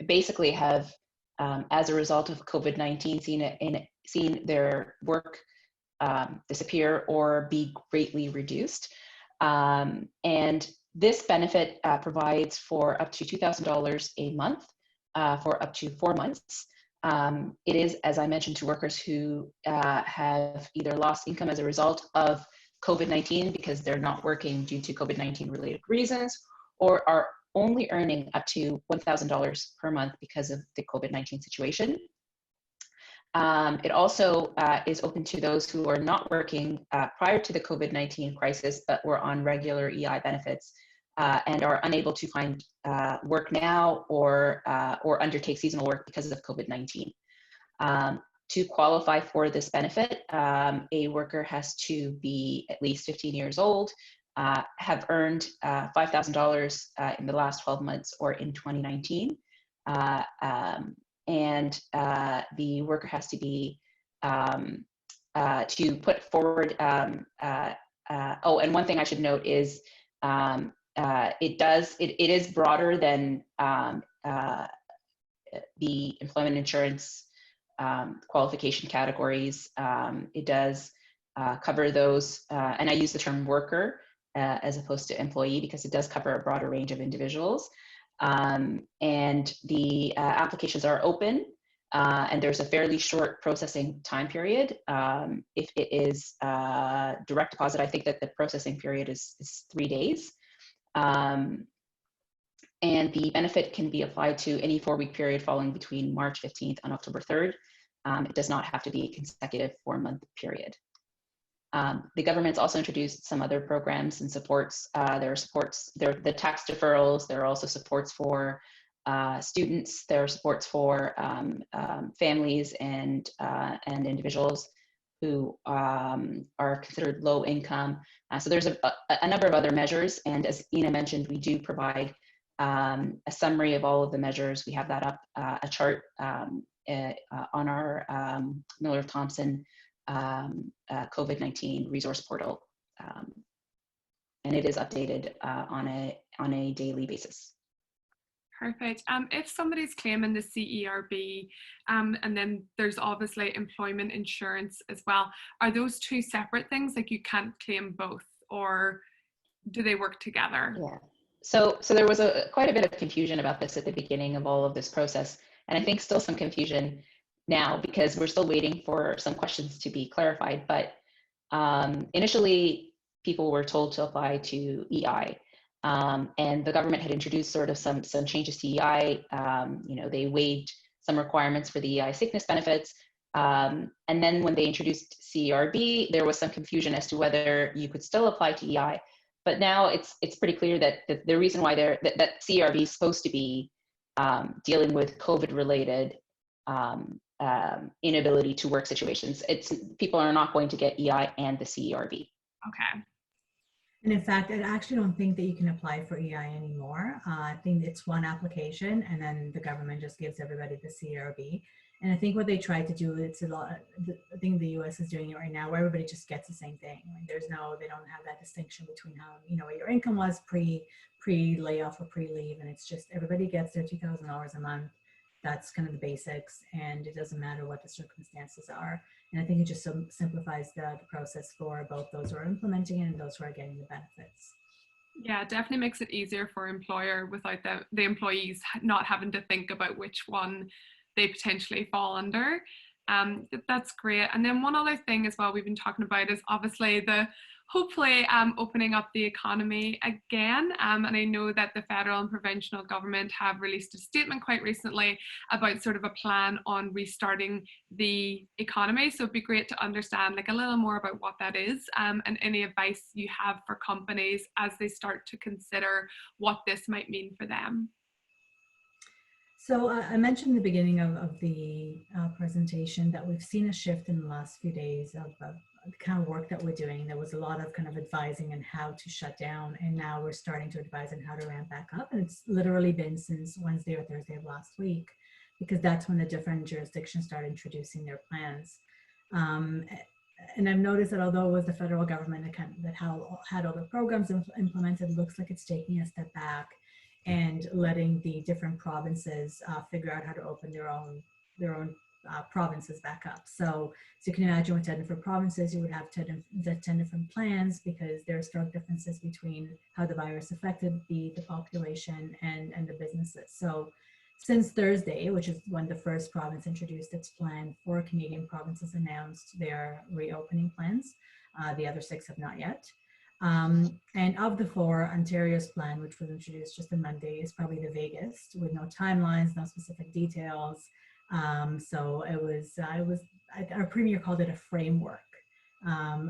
basically have, as a result of COVID-19, seen their work disappear or be greatly reduced. And this benefit provides for up to $2,000 a month for up to 4 months. It is, as I mentioned, to workers who have either lost income as a result of COVID-19 because they're not working due to COVID-19 related reasons, or are only earning up to $1,000 per month because of the COVID-19 situation. It also is open to those who are not working prior to the COVID-19 crisis, but were on regular EI benefits and are unable to find work now or undertake seasonal work because of COVID-19. To qualify for this benefit, a worker has to be at least 15 years old, have earned $5,000 in the last 12 months or in 2019, and the worker has to be to put forward. Oh, and one thing I should note is it is broader than the employment insurance qualification categories. It does cover those, and I use the term worker as opposed to employee because it does cover a broader range of individuals. And the applications are open, and there's a fairly short processing time period. If it is direct deposit, I think that the processing period is 3 days. And the benefit can be applied to any 4-week period falling between March 15th and October 3rd. It does not have to be a consecutive 4-month period. The government's also introduced some other programs and supports. There are supports, the tax deferrals. There are also supports for students. There are supports for families and individuals who are considered low income. So there's a number of other measures. And as Ina mentioned, we do provide a summary of all of the measures. We have that up, a chart on our Miller Thomson COVID-19 resource portal. And it is updated on on a daily basis. Perfect. If somebody's claiming the CERB, and then there's obviously employment insurance as well, are those two separate things? Like you can't claim both, or do they work together? Yeah. So there was quite a bit of confusion about this at the beginning of all of this process, and I think still some confusion now because we're still waiting for some questions to be clarified. But initially, people were told to apply to EI. And the government had introduced sort of some changes to EI. They waived some requirements for the EI sickness benefits. And then when they introduced CERB, there was some confusion as to whether you could still apply to EI. But now it's pretty clear that the reason why that CERB is supposed to be dealing with COVID-related inability to work situations. People are not going to get EI and the CERB. Okay. And in fact, I actually don't think that you can apply for EI anymore. I think it's one application and then the government just gives everybody the CERB. And I think what they try to do, it's a lot, I think the US is doing it right now where everybody just gets the same thing. They don't have that distinction between how, what your income was pre-layoff or pre-leave. And it's just, everybody gets their $2,000 a month. That's kind of the basics, and it doesn't matter what the circumstances are. And I think it just simplifies the process for both those who are implementing it and those who are getting the benefits. Yeah, it definitely makes it easier for employer without the employees not having to think about which one they potentially fall under. That's great. And then one other thing as well we've been talking about is obviously hopefully opening up the economy again. And I know that the federal and provincial government have released a statement quite recently about sort of a plan on restarting the economy. So it'd be great to understand like a little more about what that is, and any advice you have for companies as they start to consider what this might mean for them. So I mentioned in the beginning of the presentation that we've seen a shift in the last few days of the kind of work that we're doing. There was a lot of kind of advising on how to shut down, and now we're starting to advise on how to ramp back up. And it's literally been since Wednesday or Thursday of last week, because that's when the different jurisdictions started introducing their plans. And I've noticed that although it was the federal government that had all the programs implemented, it looks like it's taking a step back and letting the different provinces figure out how to open their own provinces back up. So you can imagine with 10 different provinces, you would have 10 different plans, because there are stark differences between how the virus affected the population and the businesses. So since Thursday, which is when the first province introduced its plan, 4 Canadian provinces announced their reopening plans. The other 6 have not yet. And of the 4, Ontario's plan, which was introduced just on Monday, is probably the vaguest, with no timelines, no specific details. So our premier called it a framework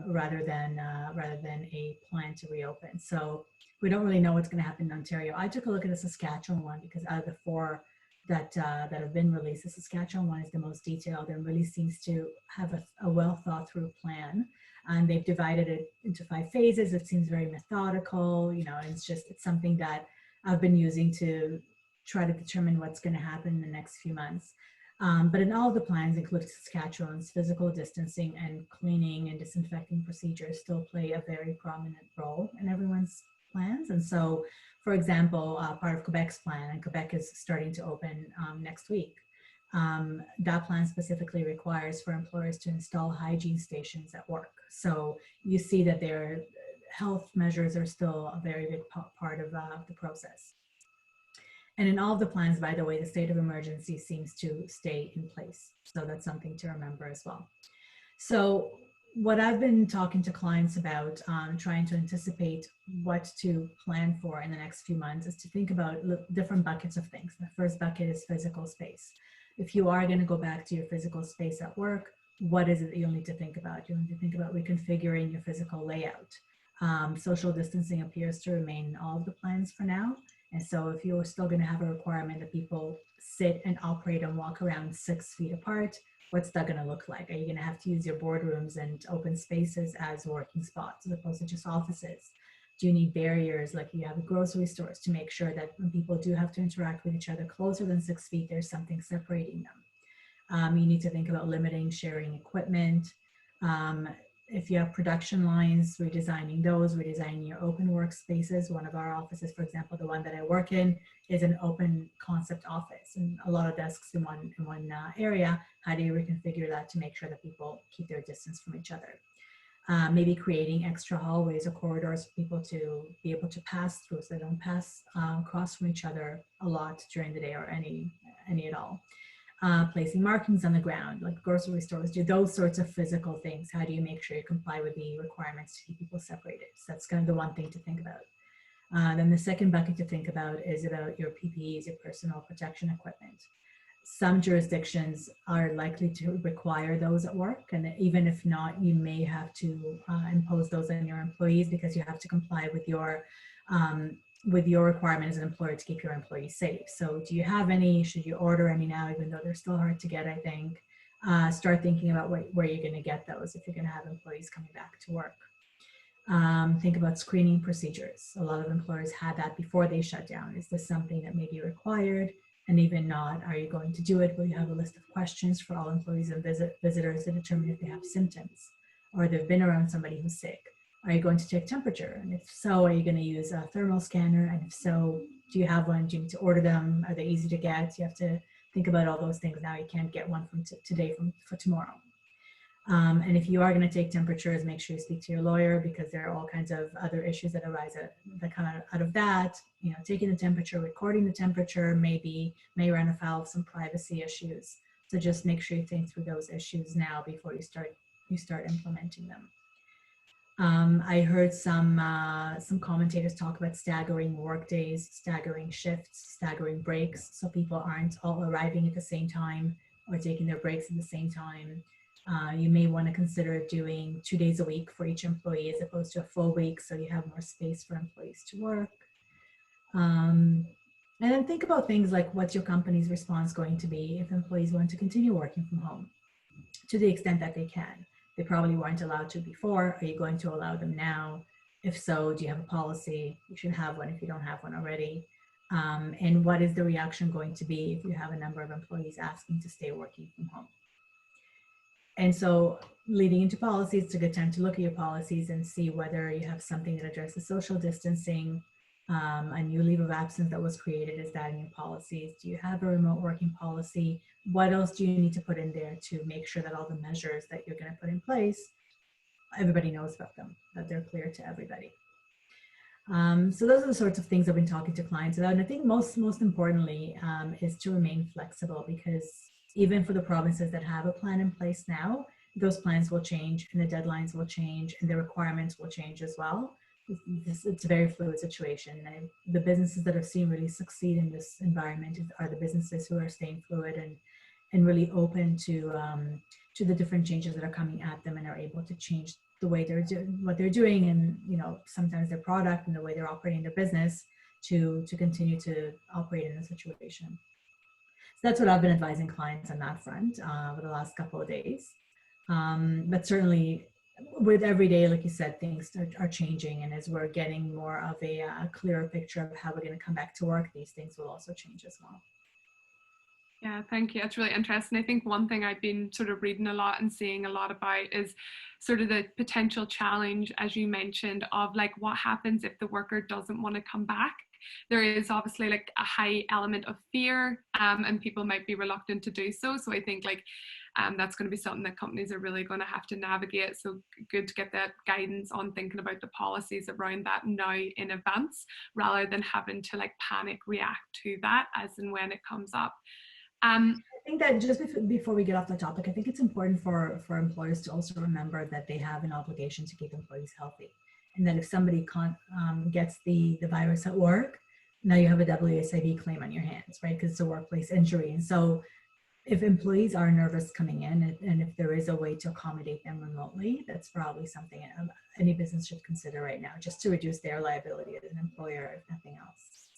rather than a plan to reopen. So we don't really know what's going to happen in Ontario. I took a look at the Saskatchewan one, because out of the 4 that have been released, the Saskatchewan one is the most detailed and really seems to have a well thought through plan. And they've divided it into 5 phases. It seems very methodical, and it's something that I've been using to try to determine what's going to happen in the next few months. But in all of the plans, including Saskatchewan's, physical distancing and cleaning and disinfecting procedures still play a very prominent role in everyone's plans. And so, for example, part of Quebec's plan, and Quebec is starting to open next week, that plan specifically requires for employers to install hygiene stations at work. So you see that their health measures are still a very big part of the process. And in all of the plans, by the way, the state of emergency seems to stay in place. So that's something to remember as well. So what I've been talking to clients about, trying to anticipate what to plan for in the next few months, is to think about different buckets of things. The first bucket is physical space. If you are going to go back to your physical space at work, what is it that you'll need to think about? You'll need to think about reconfiguring your physical layout. Social distancing appears to remain in all of the plans for now. And so if you're still going to have a requirement that people sit and operate and walk around 6 feet apart, what's that going to look like? Are you going to have to use your boardrooms and open spaces as working spots as opposed to just offices? Do you need barriers like you have at grocery stores to make sure that when people do have to interact with each other closer than 6 feet, there's something separating them? You need to think about limiting sharing equipment. if you have production lines, redesigning those, redesigning your open workspaces. One of our offices, for example, the one that I work in, is an open concept office and a lot of desks in one area. How do you reconfigure that to make sure that people keep their distance from each other? Maybe creating extra hallways or corridors for people to be able to pass through so they don't pass across from each other a lot during the day or any at all. Placing markings on the ground, like grocery stores do, those sorts of physical things. How do you make sure you comply with the requirements to keep people separated? So that's kind of the one thing to think about. Then the second bucket to think about is about your PPEs, your personal protection equipment. Some jurisdictions are likely to require those at work, and even if not, you may have to impose those on your employees because you have to comply with your requirement as an employer to keep your employees safe. So do you have any? Should you order any now, even though they're still hard to get, I think? Start thinking about where you're going to get those if you're going to have employees coming back to work. Think about screening procedures. A lot of employers had that before they shut down. Is this something that may be required? And even not, are you going to do it? Will you have a list of questions for all employees and visitors to determine if they have symptoms or they've been around somebody who's sick? Are you going to take temperature? And if so, are you going to use a thermal scanner? And if so, do you have one? Do you need to order them? Are they easy to get? You have to think about all those things now. You can't get one from today for tomorrow. And if you are going to take temperatures, make sure you speak to your lawyer because there are all kinds of other issues that arise that come out of that. You know, taking the temperature, recording the temperature may run afoul of some privacy issues. So just make sure you think through those issues now before you start implementing them. I heard some commentators talk about staggering work days, staggering shifts, staggering breaks, so people aren't all arriving at the same time or taking their breaks at the same time. You may want to consider doing 2 days a week for each employee as opposed to a full week, so you have more space for employees to work. And then think about things like, what's your company's response going to be if employees want to continue working from home to the extent that they can? They probably weren't allowed to before. Are you going to allow them now? If so, do you have a policy? You should have one if you don't have one already. And what is the reaction going to be if you have a number of employees asking to stay working from home? And so leading into policies, it's a good time to look at your policies and see whether you have something that addresses social distancing. A new leave of absence that was created, is that in your policies? Do you have a remote working policy? What else do you need to put in there to make sure that all the measures that you're going to put in place, everybody knows about them, that they're clear to everybody? So those are the sorts of things I've been talking to clients about. And I think most importantly is to remain flexible, because even for the provinces that have a plan in place now, those plans will change and the deadlines will change and the requirements will change as well. It's a very fluid situation. And the businesses that have seen really succeed in this environment are the businesses who are staying fluid and really open to the different changes that are coming at them and are able to change the way they're doing what they're doing, and sometimes their product and the way they're operating their business to continue to operate in the situation. So that's what I've been advising clients on that front over the last couple of days. But certainly with every day, like you said, things are changing, and as we're getting more of a clearer picture of how we're going to come back to work, these things will also change as well. Yeah, thank you. That's really interesting. I think one thing I've been sort of reading a lot and seeing a lot about is sort of the potential challenge, as you mentioned, of like what happens if the worker doesn't want to come back. There is obviously like a high element of fear and people might be reluctant to do so. So I think like that's going to be something that companies are really going to have to navigate. So good to get that guidance on thinking about the policies around that now in advance, rather than having to like panic react to that as and when it comes up. I think that just before we get off the topic, I think it's important for employers to also remember that they have an obligation to keep employees healthy. And that if somebody gets the virus at work, now you have a WSIB claim on your hands, right? Because it's a workplace injury. And so if employees are nervous coming in, and if there is a way to accommodate them remotely, that's probably something any business should consider right now, just to reduce their liability as an employer, if nothing else.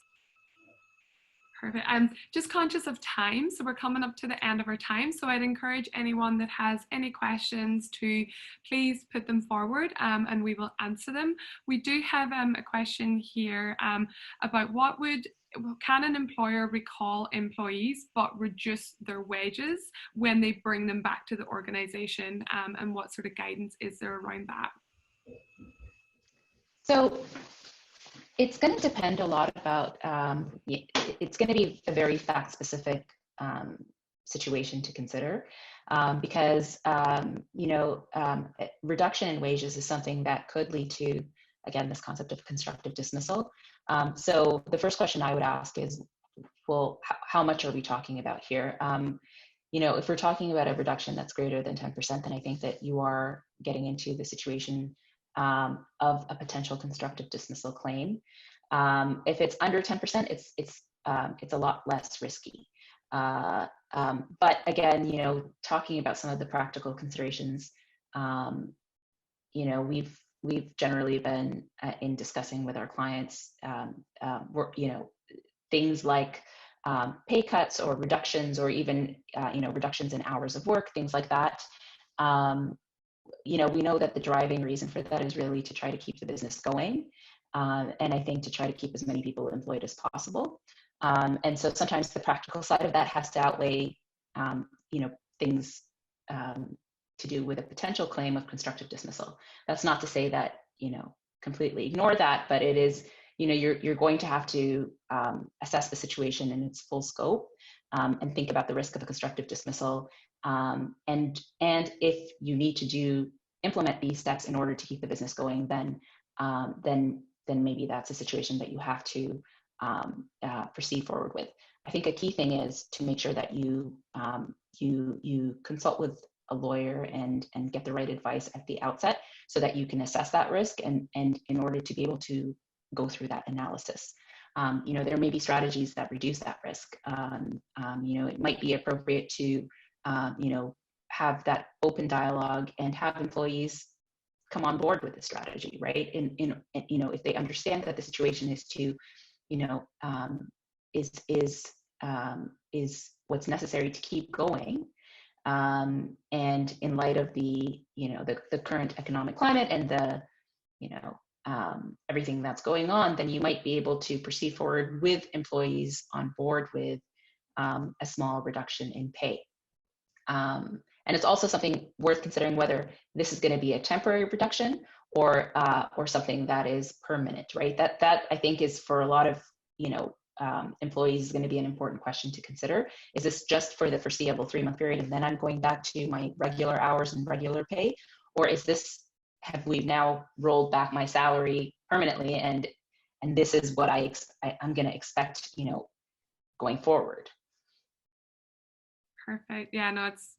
Perfect. I'm just conscious of time, so we're coming up to the end of our time. So I'd encourage anyone that has any questions to please put them forward, and we will answer them. We do have a question here about can an employer recall employees but reduce their wages when they bring them back to the organization, and what sort of guidance is there around that? So it's going to depend a lot about, it's going to be a very fact-specific situation to consider, because, reduction in wages is something that could lead to, again, this concept of constructive dismissal. So the first question I would ask is, well, how much are we talking about here? If we're talking about a reduction that's greater than 10%, then I think that you are getting into the situation of a potential constructive dismissal claim. If it's under 10%, it's a lot less risky. But again, talking about some of the practical considerations, we've generally been in discussing with our clients, things like pay cuts or reductions, or even reductions in hours of work, things like that. We know that the driving reason for that is really to try to keep the business going, and I think to try to keep as many people employed as possible. And so sometimes the practical side of that has to outweigh, things to do with a potential claim of constructive dismissal. That's not to say that, completely ignore that, but it is, you're going to have to assess the situation in its full scope, and think about the risk of a constructive dismissal. And if you need to implement these steps in order to keep the business going, then maybe that's a situation that you have to proceed forward with. I think a key thing is to make sure that you consult with a lawyer and get the right advice at the outset, so that you can assess that risk, and in order to be able to go through that analysis. There may be strategies that reduce that risk. It might be appropriate to have that open dialogue and have employees come on board with the strategy, right? And if they understand that the situation is to, is what's necessary to keep going. And in light of the current economic climate and the, everything that's going on, then you might be able to proceed forward with employees on board with a small reduction in pay. And it's also something worth considering whether this is going to be a temporary reduction or something that is permanent, right? That I think is, for a lot of employees, is going to be an important question to consider. Is this just for the foreseeable 3-month period, and then I'm going back to my regular hours and regular pay, or have we now rolled back my salary permanently, and this is what I'm going to expect, going forward? Perfect. Yeah, no, it's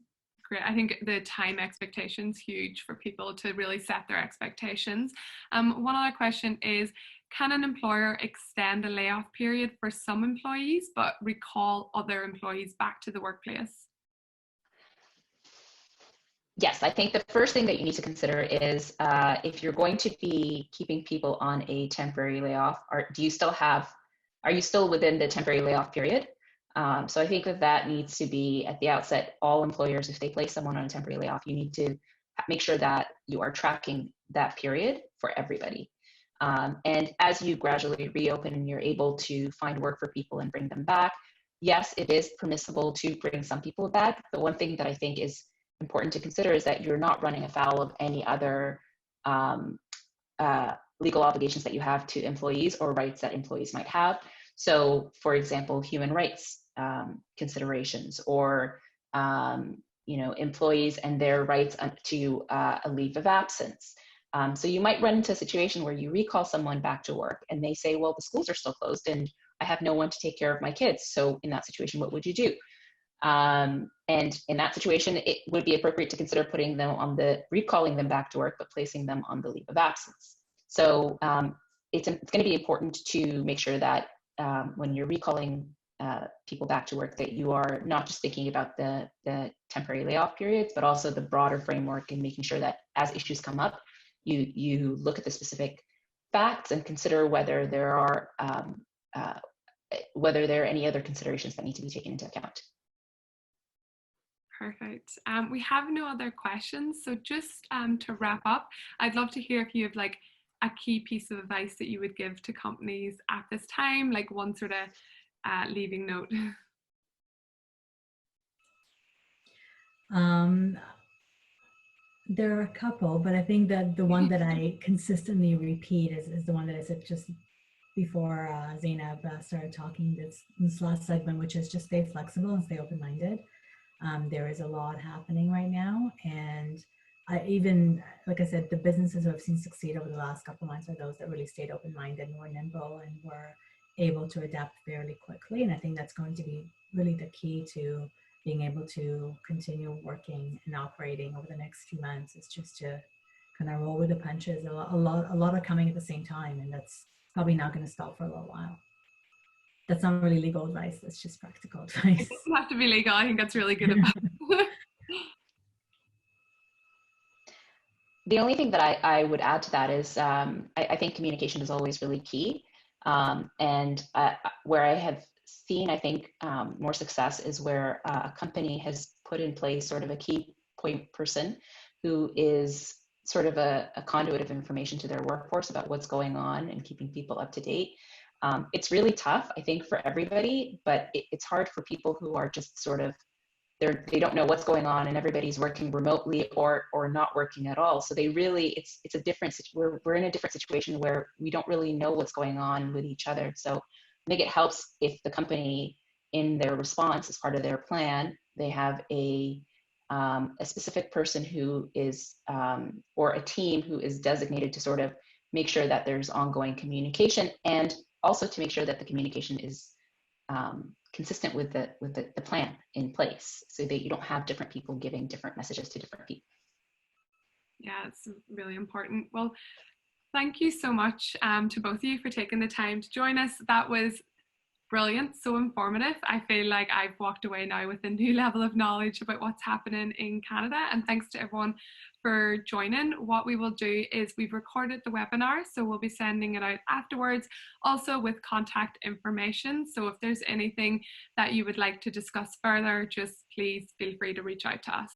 great. I think the time expectation is huge for people to really set their expectations. One other question is, can an employer extend a layoff period for some employees but recall other employees back to the workplace? Yes, I think the first thing that you need to consider is if you're going to be keeping people on a temporary layoff, are you still within the temporary layoff period? So I think that needs to be at the outset. All employers, if they place someone on a temporary layoff, you need to make sure that you are tracking that period for everybody. And as you gradually reopen and you're able to find work for people and bring them back, yes, it is permissible to bring some people back. The one thing that I think is important to consider is that you're not running afoul of any other legal obligations that you have to employees or rights that employees might have. So, for example, human rights considerations, or employees and their rights to a leave of absence. So you might run into a situation where you recall someone back to work and they say, well, the schools are still closed and I have no one to take care of my kids. So in that situation, what would you do? And in that situation, it would be appropriate to consider putting them on recalling them back to work, but placing them on the leave of absence. So it's going to be important to make sure that when you're recalling people back to work, that you are not just thinking about the temporary layoff periods, but also the broader framework, and making sure that as issues come up, you look at the specific facts and consider whether there are whether there are any other considerations that need to be taken into account. Perfect. We have no other questions. So just to wrap up, I'd love to hear if you have like a key piece of advice that you would give to companies at this time, like one sort of leaving note. There are a couple, but I think that the one that I consistently repeat is the one that I said just before Zainab started talking this last segment, which is just stay flexible and stay open-minded. There is a lot happening right now, and like I said, the businesses who I've seen succeed over the last couple of months are those that really stayed open-minded and were nimble and were able to adapt fairly quickly. And I think that's going to be really the key to being able to continue working and operating over the next few months, is just to kind of roll with the punches. A lot are coming at the same time, and that's probably not going to stop for a little while. That's not really legal advice, that's just practical advice. It doesn't have to be legal. I think that's really good advice. The only thing that I would add to that is I think communication is always really key. And where I have seen, I think, more success is where a company has put in place sort of a key point person who is sort of a conduit of information to their workforce about what's going on and keeping people up to date. It's really tough, I think, for everybody, but it's hard for people who are just sort of, they don't know what's going on and everybody's working remotely or not working at all. So they really, it's a different, we're in a different situation where we don't really know what's going on with each other. So I think it helps if the company, in their response as part of their plan, they have a specific person who is, or a team who is designated to sort of make sure that there's ongoing communication, and also to make sure that the communication is consistent with the plan in place, so that you don't have different people giving different messages to different people. Yeah, it's really important. Well, thank you so much to both of you for taking the time to join us. That was brilliant, so informative. I feel like I've walked away now with a new level of knowledge about what's happening in Canada, and thanks to everyone for joining. What we will do is we've recorded the webinar, so we'll be sending it out afterwards, also with contact information. So if there's anything that you would like to discuss further, just please feel free to reach out to us.